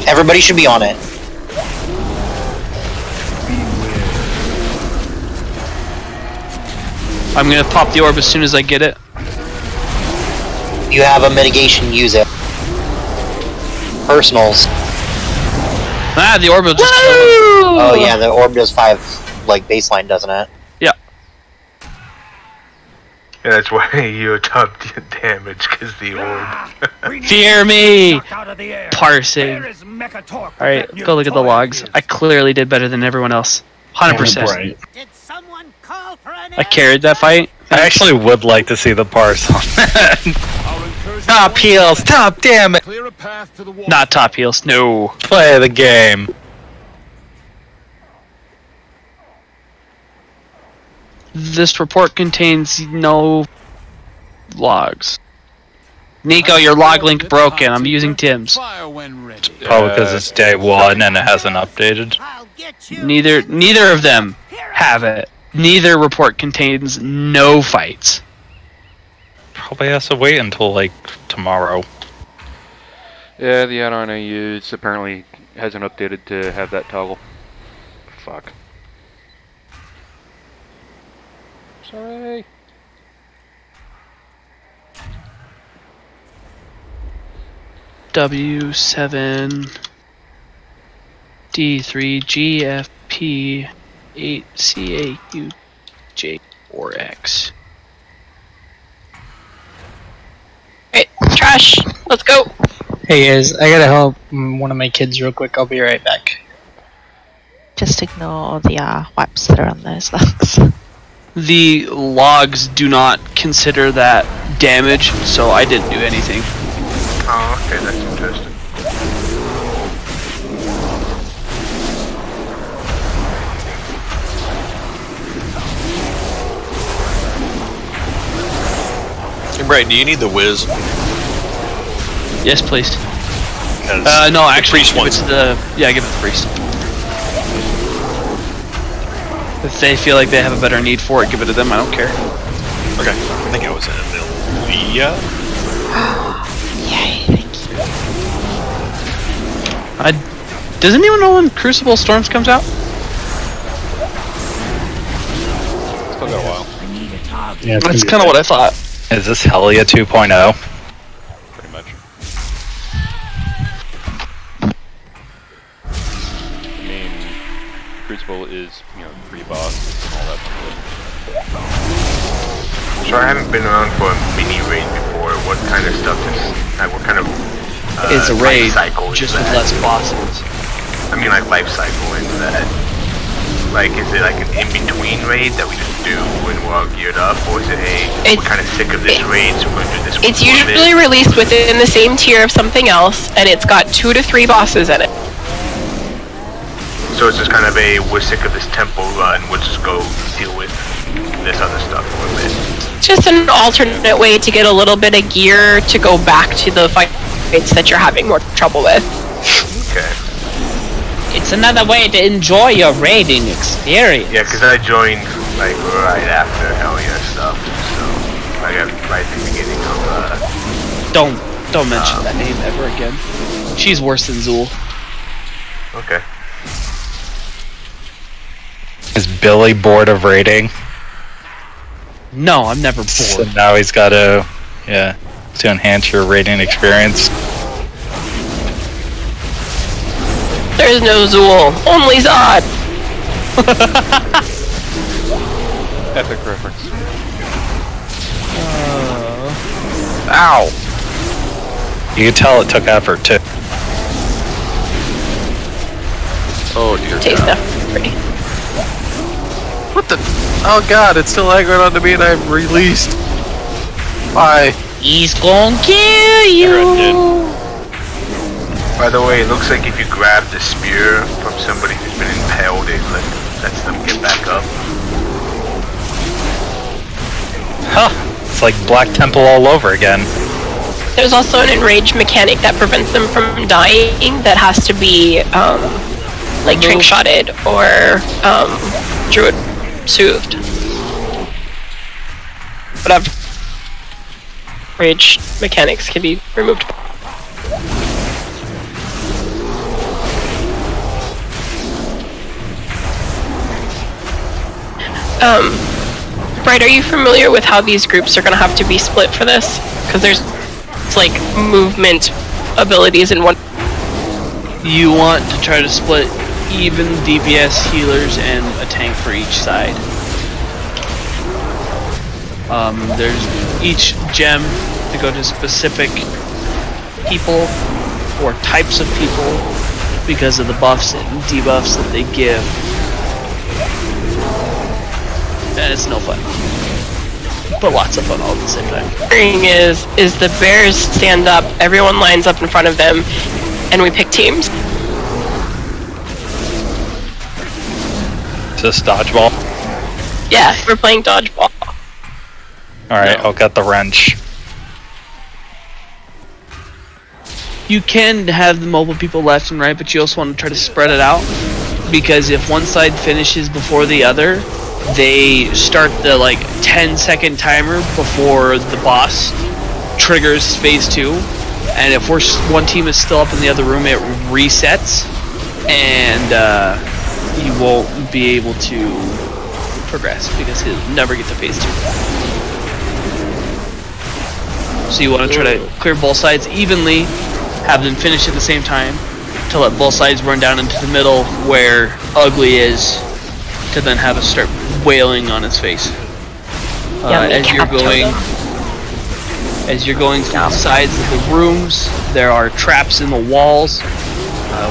Everybody should be on it. I'm gonna pop the orb as soon as I get it. If you have a mitigation, use it. Personals. Ah, the orb will just kill it. Oh yeah, the orb does 5, like, baseline, doesn't it? Yeah. Yeah, that's why you top damage, because the orb. Fear me! Parsing. Alright, go look at the logs. I clearly did better than everyone else. 100%. I carried that fight. I actually would like to see the parse on that. Top heals, top damage. Not top heals, no. Play the game. This report contains no logs. Nico, your log link broken. I'm using Tim's. Probably because it's day 1 and it hasn't updated. Neither of them have it. Neither report contains no fights. Probably has to wait until like tomorrow. Yeah, the add-on I use apparently hasn't updated to have that toggle. Fuck. Sorry. W7 D3 GFP 8 CAU J4X. Alright, trash. Let's go. Hey guys, I gotta help one of my kids real quick. I'll be right back. Just ignore the wipes that are on those logs. The logs do not consider that damage, so I didn't do anything. Oh, okay, that's interesting. Hey, Bright, do you need the whiz? Yes, please. No, actually, give it to the... Yeah, give it to the priest. If they feel like they have a better need for it, give it to them. I don't care. Okay, I think I was in Amelia. Yay, thank you. Does anyone know when Crucible Storms comes out? Still got a while. Yeah, That's kind of what I thought. Is this Hellia 2.0? Pretty much. I mean, Crucible is, pre-boss and all that stuff. So I haven't been around for a mini raid before. What kind of stuff is... Like, what kind of... It's a raid, cycle just is with that? less bosses. I mean, like, life cycle is that... Like, is it like an in-between raid that we just do when we're all geared up, or is it we're kind of sick of this raid, so we're going to do this one? It's usually released within the same tier of something else, and it's got 2 to 3 bosses in it. So it's just kind of a, we're sick of this tempo run, we'll just go deal with this other stuff for a bit. Just an alternate way to get a little bit of gear to go back to the fights that you're having more trouble with. Okay. It's another way to enjoy your raiding experience. Yeah, because I joined like right after Hell Yeah stuff, so I got right at the beginning of Don't mention that name ever again. She's worse than Zool. Okay. Is Billy bored of raiding? No, I'm never bored. So now he's got to, to enhance your raiding experience. There's no Zool, only Zod! Epic reference. Ow! You can tell it took effort too. Oh dear. Taste stuff. Pretty. What the? Oh god, it's still aggroed onto me and I'm released. Bye. He's gonna kill you! By the way, it looks like if you grab the spear from somebody who's been impaled, it lets them get back up. Huh. It's like Black Temple all over again. There's also an enrage mechanic that prevents them from dying that has to be, like, trick-shotted or, druid soothed. But rage mechanics can be removed. Bright, are you familiar with how these groups are going to have to be split for this? Because there's, like, movement abilities in one. You want to try to split even DPS, healers, and a tank for each side. There's each gem to go to specific people or types of people because of the buffs and debuffs that they give. And it's no fun. But lots of fun all at the same time. The thing is the bears stand up, everyone lines up in front of them, and we pick teams. Is this dodgeball? Yeah, we're playing dodgeball. Alright, I'll get the wrench. You can have the mobile people left and right, but you also want to try to spread it out. Because if one side finishes before the other, they start the like 10-second timer before the boss triggers phase 2, and if one team is still up in the other room, it resets, and you won't be able to progress because he'll never get to phase 2. So you want to try to clear both sides evenly, have them finish at the same time, to let both sides run down into the middle where Ugly is, to then have us start wailing on his face. As you're going through the sides of the rooms, there are traps in the walls,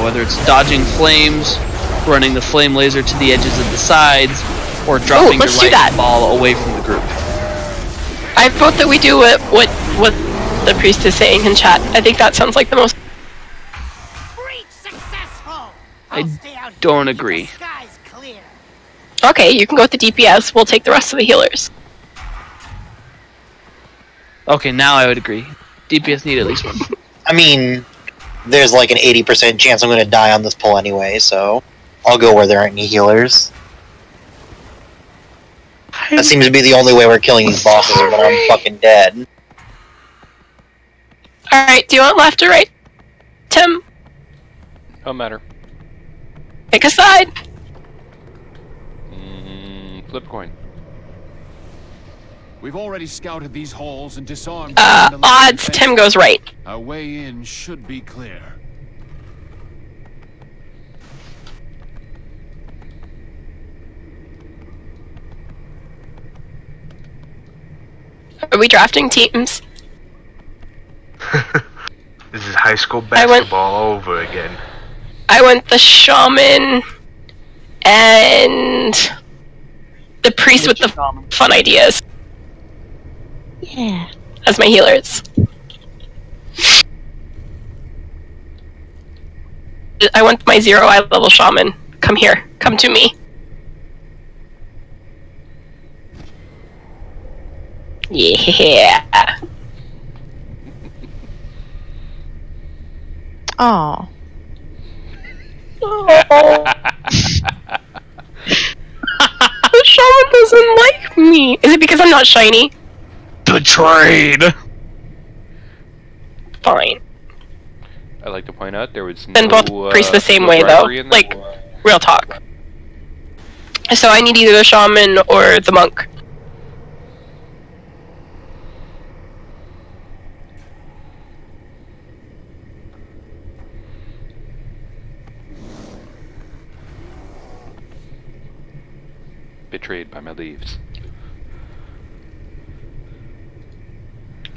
whether it's dodging flames, running the flame laser to the edges of the sides, or dropping your lightning ball away from the group. I vote that we do what the priest is saying in chat. I think that sounds like the most. I don't agree. Okay, you can go with the DPS. We'll take the rest of the healers. Okay, now I would agree. DPS need at least one. I mean, there's like an 80% chance I'm going to die on this pull anyway, so I'll go where there aren't any healers. That seems to be the only way we're killing these bosses, or that I'm fucking dead. Alright, do you want left or right, Tim? Don't matter. Pick a side. Flip coin. We've already scouted these halls and disarmed. Odds. Tim goes right. Our way in should be clear. Are we drafting teams? This is high school basketball over again. I went the shaman And the priest with the fun ideas. Yeah. As my healers. I want my 0 eye level shaman. Come here. Come to me. Yeah. Oh. The shaman doesn't like me. Is it because I'm not shiny? Betrayed. Fine. I'd like to point out there was no. Then both priests the same way though. Like, real talk. So I need either the shaman or the monk. Betrayed by my leaves.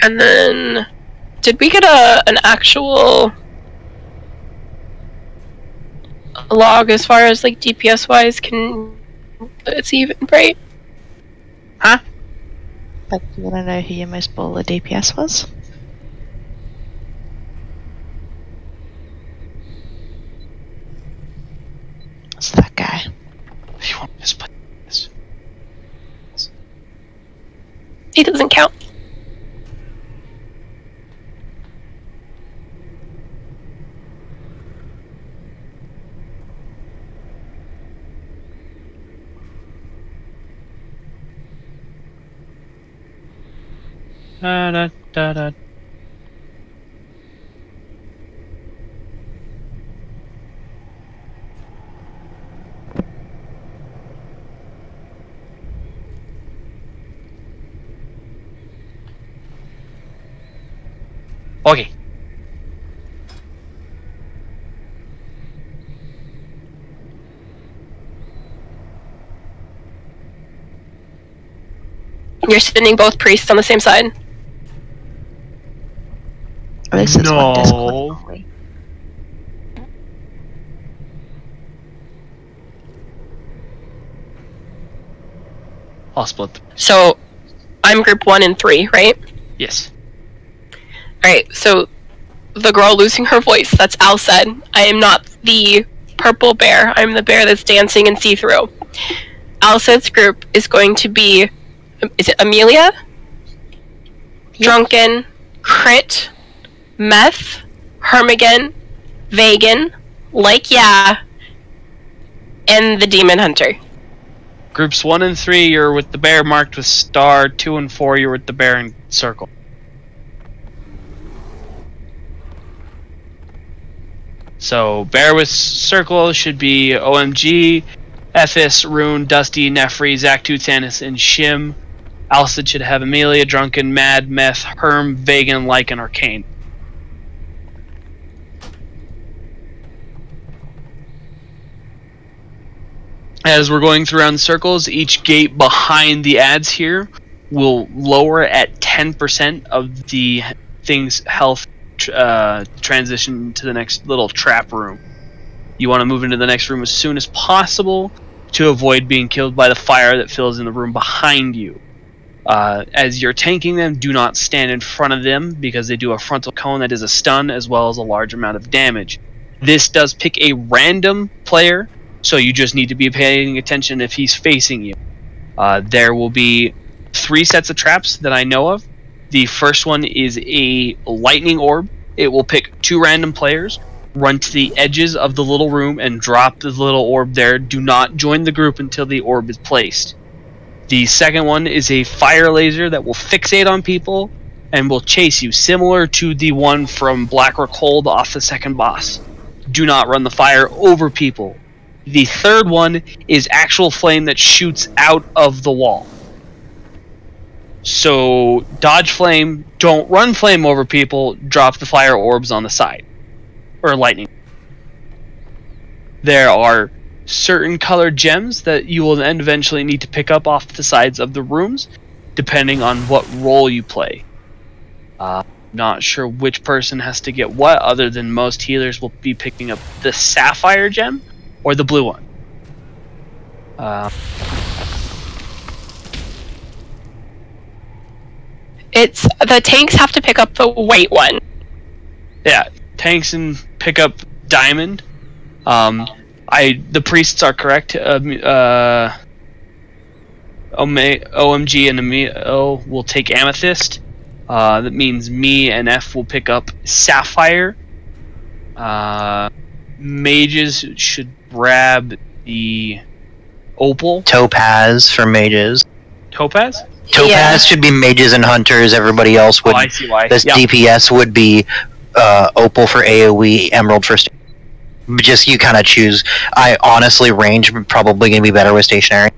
And then, did we get an actual log as far as like DPS wise? Can it's even, right? Huh? Like, you wanna know who your most baller DPS was? It's that guy. If you want to split this. He doesn't count. Da, da, da, da. Okay. You're sending both priests on the same side? No. I'll split them. So, I'm group 1 and 3, right? Yes. Alright, so the girl losing her voice, that's Alced. I am not the purple bear, I'm the bear that's dancing in see-through. Alced's group is going to be, is it Amelia? Yep. Drunken, Crit, Meth, Hermigan, Vegan, Like Yeah, and the Demon Hunter. Groups 1 and 3, you're with the bear marked with star. 2 and 4, you're with the bear in circle. So, bear with circle should be OMG, Ethis, Rune, Dusty, Nefri, Zaktu, Thanos, and Shim. Alcid should have Amelia, Drunken, Mad, Meth, Herm, Vegan, Lycan, Arcane. As we're going through around the circles, each gate behind the ads here will lower at 10% of the thing's health transition to the next little trap room. You want to move into the next room as soon as possible to avoid being killed by the fire that fills in the room behind you. As you're tanking them, do not stand in front of them because they do a frontal cone that is a stun as well as a large amount of damage. This does pick a random player, so you just need to be paying attention if he's facing you. There will be 3 sets of traps that I know of. The first one is a lightning orb. It will pick 2 random players, run to the edges of the little room and drop the little orb there. Do not join the group until the orb is placed. The second one is a fire laser that will fixate on people and will chase you, similar to the one from Blackrock Hold off the second boss. Do not run the fire over people. The third one is actual flame that shoots out of the wall. So, dodge flame, don't run flame over people, drop the fire orbs on the side. Or lightning. There are certain colored gems that you will then eventually need to pick up off the sides of the rooms, depending on what role you play. Not sure which person has to get what, other than most healers will be picking up the sapphire gem or the blue one. It's the tanks have to pick up the white one. Yeah, tanks and pick up diamond. The priests are correct. OMG and Emil will take amethyst. That means me and F will pick up sapphire. Mages should grab the opal. Topaz for mages. Topaz? Topaz should be mages and hunters. Everybody else would. I see why. This Yep. DPS would be opal for AoE, emerald for. Just you kind of choose. I honestly range probably gonna be better with stationary.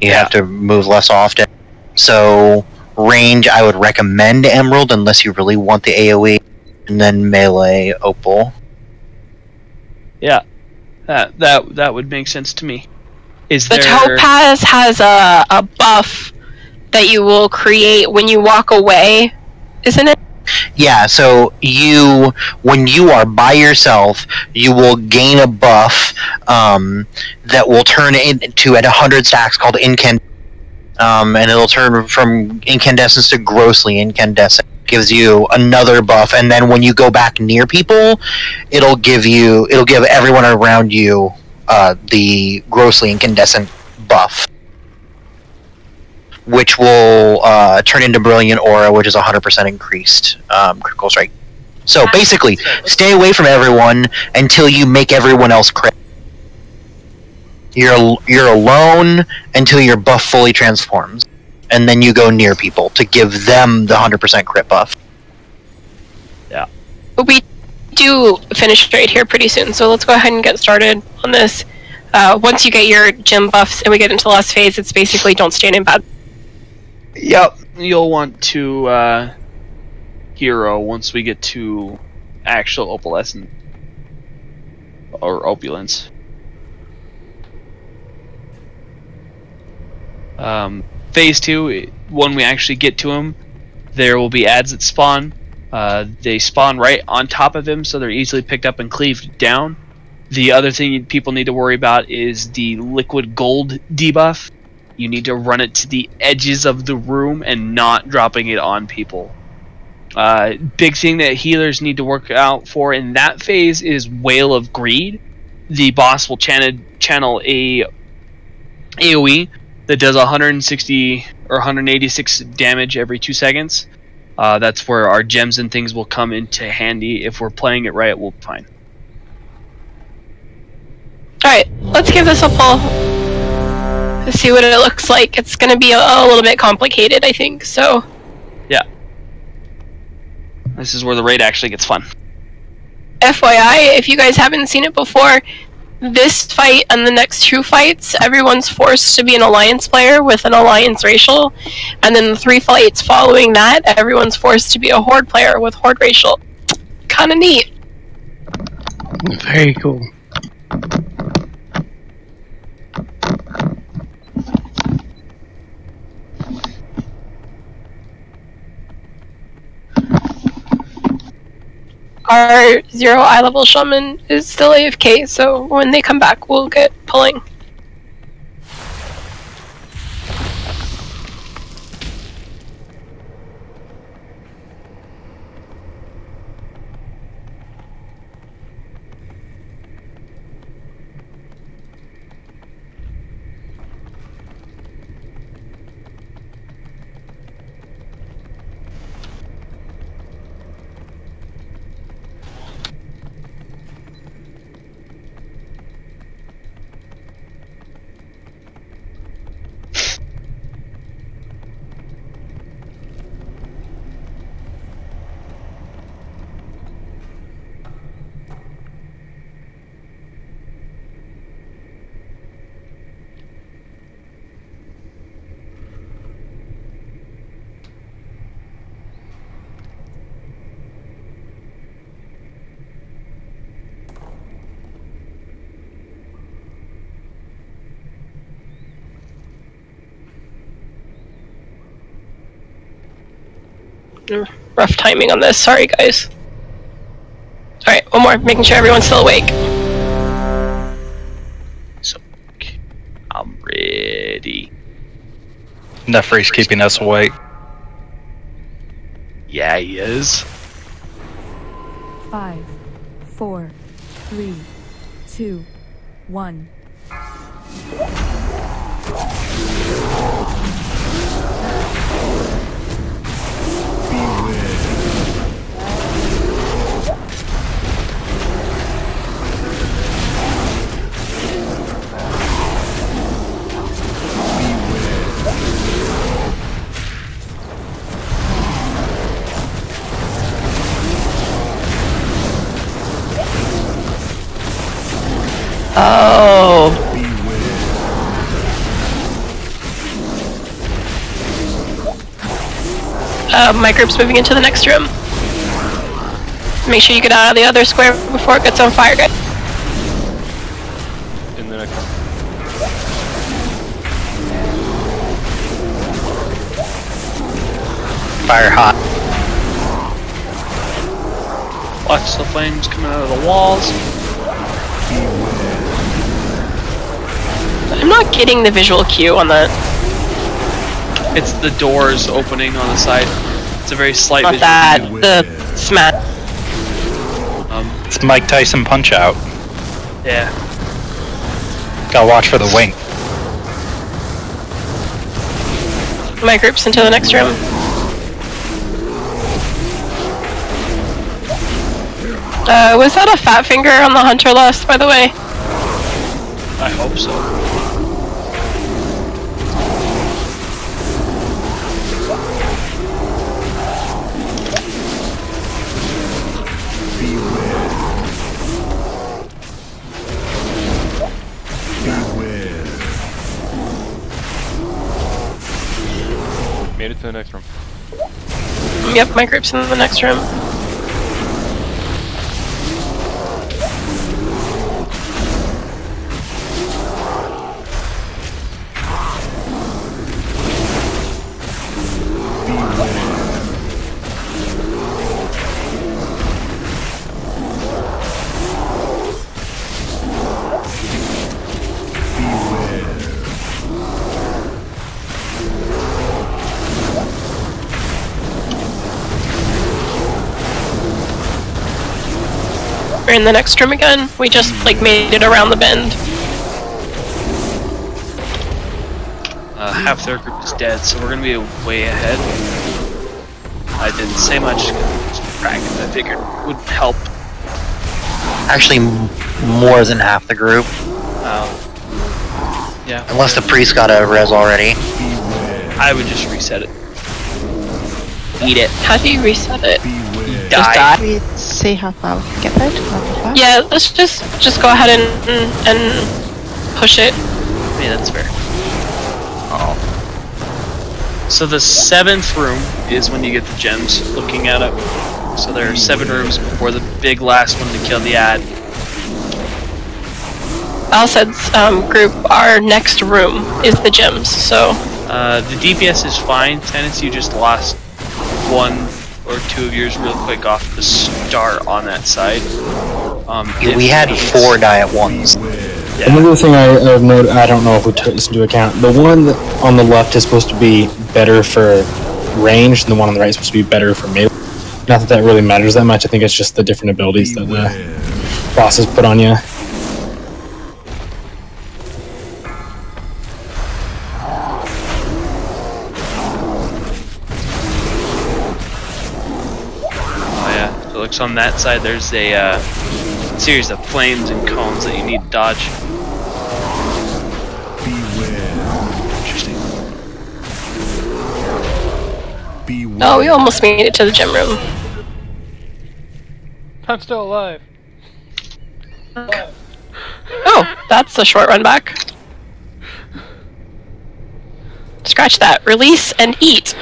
You have to move less often. So range, I would recommend emerald unless you really want the AoE, and then melee opal. Yeah, that would make sense to me. Is The topaz has a buff that you will create when you walk away, isn't it? Yeah, so when you are by yourself, you will gain a buff that will turn into at 100 stacks called incandescent, and it'll turn from incandescence to grossly incandescent. Gives you another buff, and then when you go back near people, it'll give everyone around you the grossly incandescent buff, which will turn into Brilliant Aura, which is 100% increased critical strike. So basically, stay away from everyone until you make everyone else crit. You're alone until your buff fully transforms, and then you go near people to give them the 100% crit buff. Yeah. We do finish right here pretty soon, so let's go ahead and get started on this. Once you get your gym buffs and we get into the last phase, it's basically don't stand in bad. Yep, you'll want to hero once we get to actual opalescent or opulence. Phase 2, when we actually get to him, there will be ads that spawn. They spawn right on top of him, so they're easily picked up and cleaved down. The other thing people need to worry about is the liquid gold debuff. You need to run it to the edges of the room and not dropping it on people. Big thing that healers need to work out for in that phase is Whale of Greed. The boss will channel a AoE that does 160 or 186 damage every 2 seconds. That's where our gems and things will come into handy. If we're playing it right, we'll be fine. Alright, let's give this a pull. Let's see what it looks like. It's going to be a little bit complicated, I think, so... Yeah. This is where the raid actually gets fun. FYI, if you guys haven't seen it before, this fight and the next 2 fights, everyone's forced to be an alliance player with an alliance racial, and then the 3 fights following that, everyone's forced to be a horde player with horde racial. Kinda neat. Very cool. Our 0 eye level shaman is still AFK, so when they come back, we'll get pulling. Rough timing on this, sorry guys. Alright, one more, making sure everyone's still awake. So, I'm ready. D. Nefri's keeping us awake. Yeah, he is. 5, 4, 3, 2, 1. Oh. My group's moving into the next room. Make sure you get out of the other square before it gets on fire, guys. In the next one. Fire hot. Watch the flames coming out of the walls. I'm not getting the visual cue on that. It's the doors opening on the side. It's a very slight Not visual that, cue. the smash. It's Mike Tyson Punch Out. Yeah. Gotta watch for the wink. My group's into the next room. Was that a fat finger on the hunter list, by the way? I hope so. Made it to the next room. Yep, my group's in the next room. We're in the next room again. We just like made it around the bend. Half their group is dead, so we're gonna be way ahead. I didn't say much. I figured it would help. Actually, more than half the group. Yeah. Unless the priest got a res already. I would just reset it. Eat it. How do you reset it? Just die. We see how far we can get there to level 5. Yeah, let's just go ahead and push it. Yeah, that's fair. Oh. So the 7th room is when you get the gems, looking at it. So there are 7 rooms before the big last one to kill the ad. Alced's group, our next room is the gems, so... The DPS is fine, Tennis, you just lost 1 or 2 of yours real quick off the start on that side. We had 4 die at once. Yeah. Another thing I've noted, I don't know if we took this into account, the one on the left is supposed to be better for range, and the one on the right is supposed to be better for melee. Not that that really matters that much, I think it's just the different abilities that the bosses put on you. Looks on that side, there's a series of flames and cones that you need to dodge. Interesting. Oh, we almost made it to the gym room. I'm still alive. Oh, that's the short run back. Scratch that. Release and eat.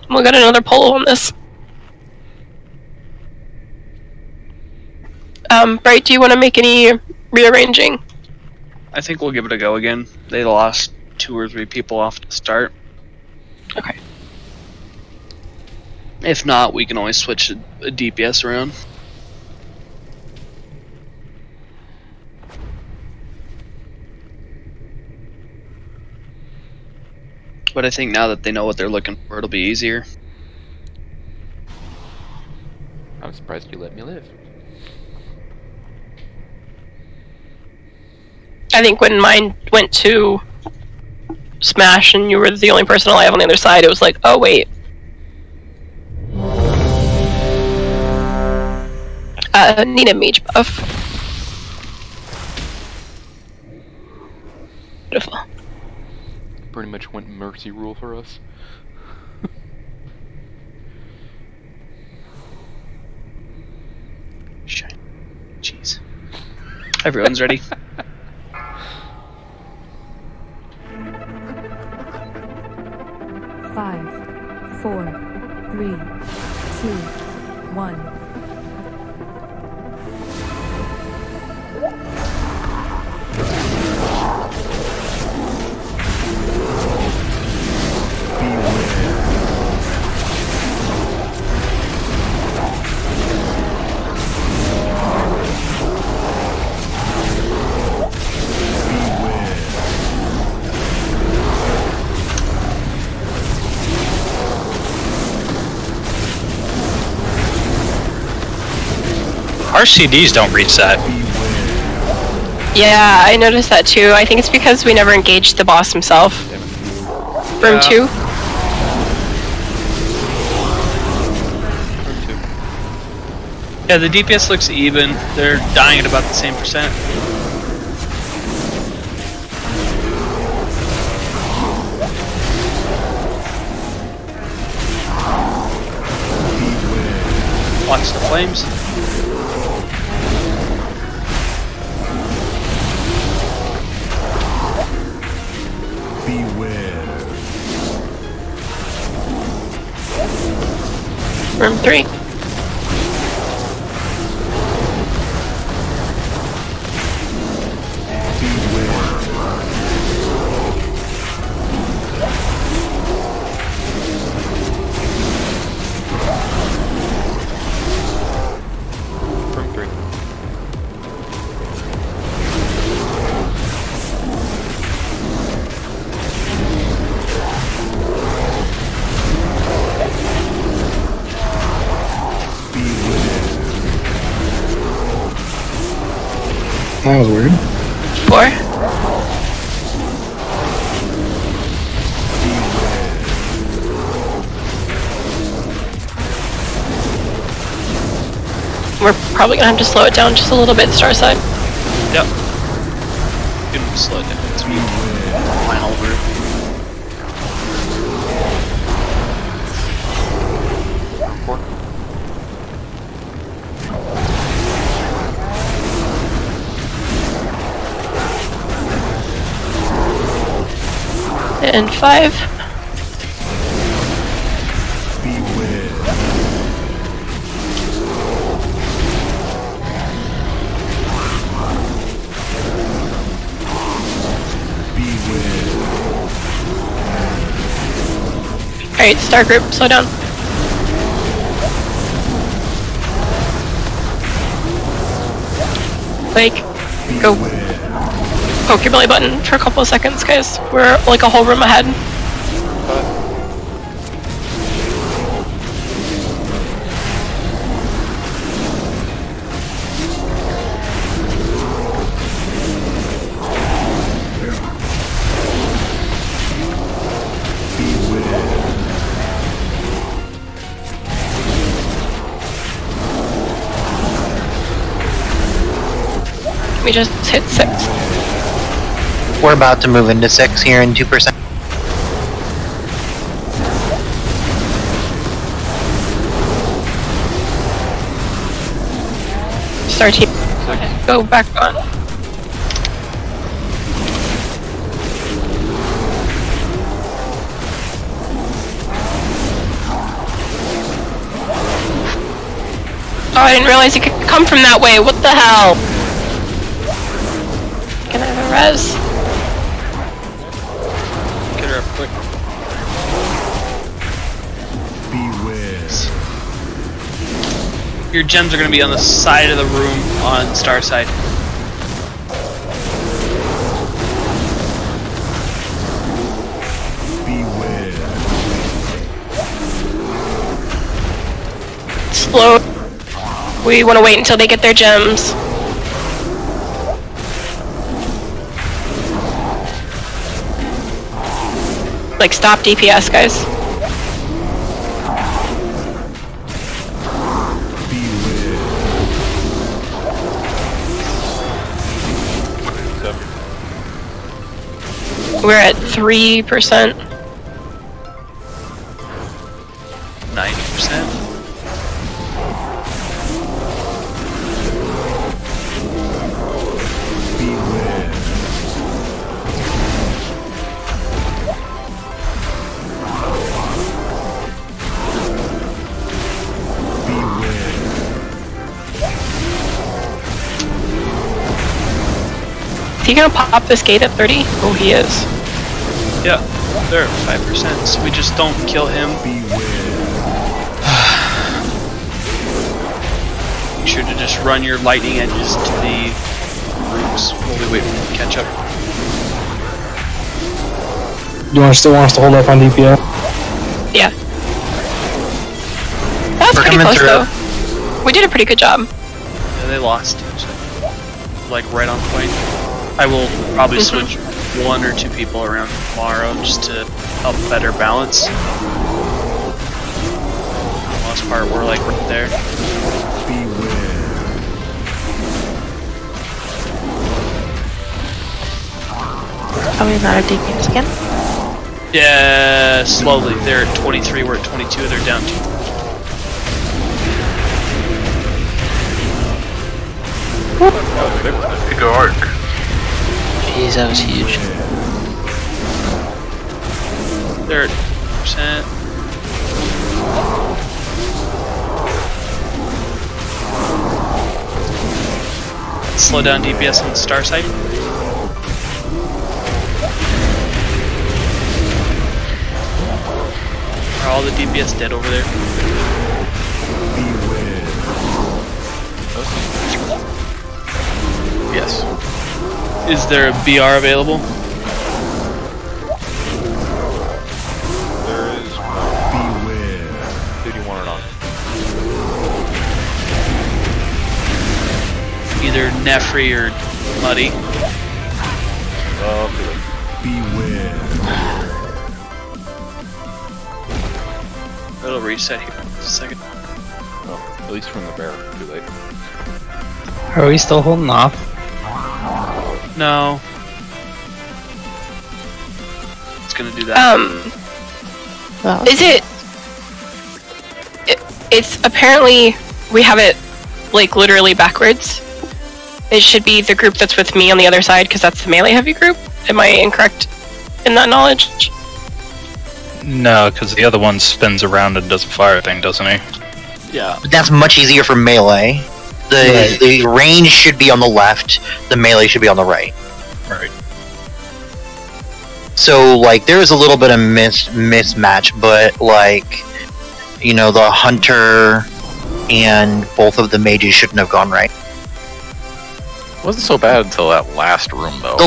We'll get another polo on this. Bright, do you want to make any rearranging? I think we'll give it a go again. They lost 2 or 3 people off the start. Okay. If not, we can always switch a DPS around. but I think now that they know what they're looking for, it'll be easier. I'm surprised you let me live. I think when mine went to Smash and you were the only person alive on the other side, it was like, oh wait. Need a mage buff. Beautiful. Pretty much went mercy rule for us. Shit. Jeez. Everyone's ready. Five, 4, 3, 2, 1. Our CDs don't reset. Yeah, I noticed that too. I think it's because we never engaged the boss himself. Room 2? Yeah, the DPS looks even. They're dying at about the same percent. Watch the flames. Room 3. Room 3. That was weird. 4. We're probably gonna have to slow it down just a little bit, star side. Yep. You can slow it down. It's final route. Room 4. And 5. Alright, star group, slow down. Like, go poke your belly button for a couple of seconds, guys. We're like a whole room ahead. We just hit 6. We're about to move into 6 here in 2%. Star team. Okay, go back on. Oh, I didn't realize you could come from that way. What the hell? Can I have a res? Get her up quick. Your gems are going to be on the side of the room on star side. Beware. explode. We want to wait until they get their gems. Like, stop DPS, guys. We're at 3%. 90%. Is he gonna pop this gate at 30? Oh, he is. Yeah, they're at 5%, so we just don't kill him. Make sure to just run your lightning edges to the roots while we wait for them to catch up. Do you still want us to hold up on DPS? Yeah. That's pretty close, though. We did a pretty good job. Yeah, they lost. So, like, right on point. I will probably switch 1 or 2 people around tomorrow just to help better balance. For the most part, we're like right there. Are we not at DPS again? Yeah, slowly. They're at 23, we're at 22, they're down 2. Big arc. Jeez, that was huge. They're at percent. Slow down DPS on the star site. Are all the DPS dead over there? Yes. Is there a BR available? There is beware. Who do you want it on? Either Nefri or Muddy. Beware. It'll reset here in just a second. Oh, at least from the bear. Too late. Are we still holding off? No. It's gonna do that. Is it's apparently, we have it, like, literally backwards. It should be the group that's with me on the other side, because that's the melee heavy group. Am I incorrect in that knowledge? No, because the other one spins around and does a fire thing, doesn't he? Yeah. But that's much easier for melee. The range should be on the left, the melee should be on the right. Right. So, like, there is a little bit of mismatch, but, like, you know, the hunter and both of the mages shouldn't have gone right. Wasn't so bad until that last room, though.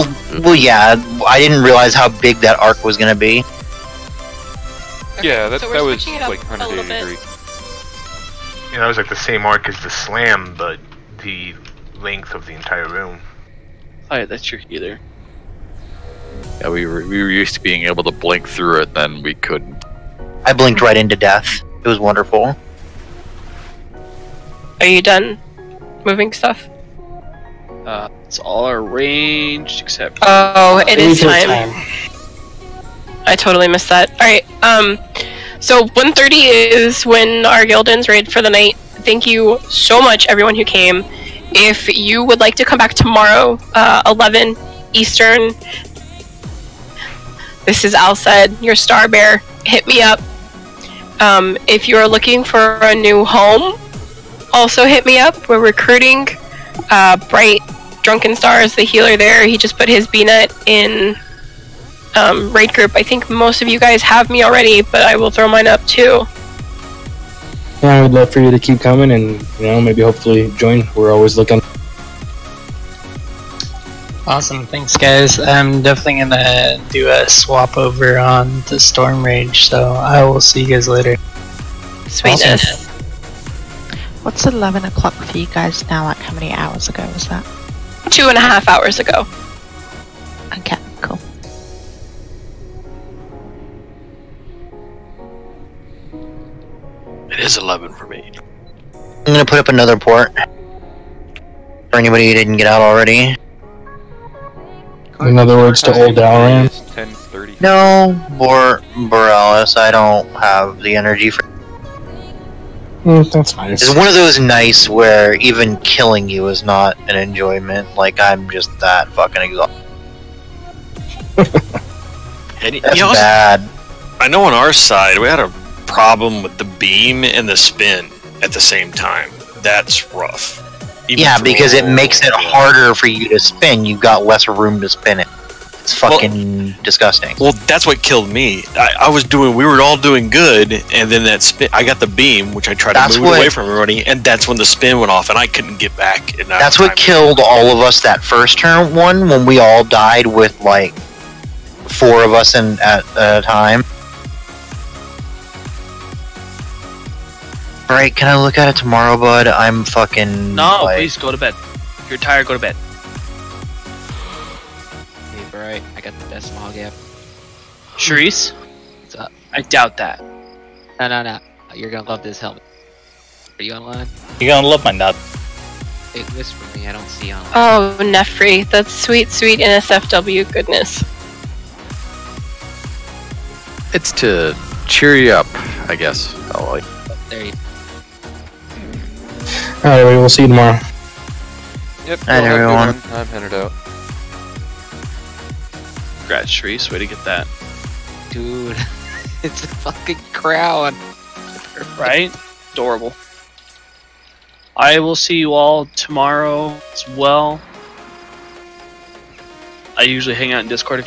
Well, yeah, I didn't realize how big that arc was going to be. Yeah, that so was switching it up like a little 180 bit. degree. Yeah, that was like the same arc as the slam, but the length of the entire room. Oh yeah, that's your healer. Yeah, we were used to being able to blink through it, then we couldn't. I blinked right into death. It was wonderful. Are you done moving stuff? It's all arranged except. Oh, it is time. I totally missed that. Alright, so 1:30 is when our guild ends raid for the night. Thank you so much, everyone who came. If you would like to come back tomorrow, 11 Eastern, this is Alced, your star bear. Hit me up. If you're looking for a new home, also hit me up. We're recruiting. Bright Drunken Star is the healer there. He just put his BNet in raid group. I think most of you guys have me already, but I will throw mine up too. Yeah, I would love for you to keep coming and, you know, maybe hopefully join. We're always looking. Awesome, thanks guys. I'm definitely gonna do a swap over on the Storm Rage, so I will see you guys later. Sweetness. What's 11 o'clock for you guys now? Like, how many hours ago was that? 2.5 hours ago. Okay, cool. It is 11 for me. I'm gonna put up another port. For anybody who didn't get out already. In other words, to old Dalaran. 10:30. No, Borealis, I don't have the energy for. That's nice. It's one of those nights where even killing you is not an enjoyment. Like, I'm just that fucking exhausted. That's bad. I know on our side, we had a problem with the beam and the spin at the same time. That's rough. Even Yeah, because it makes it harder for you to spin. You've got less room to spin it. It's fucking disgusting. Well, that's what killed me. We were all doing good, and then that spin, I got the beam, which I tried to move away from everybody, and that's when the spin went off, and I couldn't get back. That's what killed all of us that first turn one, when we all died with, like, 4 of us at a time. Alright, can I look at it tomorrow, bud? I'm fucking... No, please, go to bed. If you're tired, go to bed. Hey, Bright, I got the best small gap. Sharice? What's up? I doubt that. No. You're gonna love this helmet. Are you online? You're gonna love my nut. Hey, whisper me, I don't see online. Oh, Nefri, that's sweet, sweet NSFW goodness. It's to cheer you up, I guess. There you Alright, we'll see you tomorrow. Yep. Night, everyone. I'm headed out. Congrats, Sharice. Way to get that. Dude, it's a fucking crown. Right? Adorable. I will see you all tomorrow as well. I usually hang out in Discord if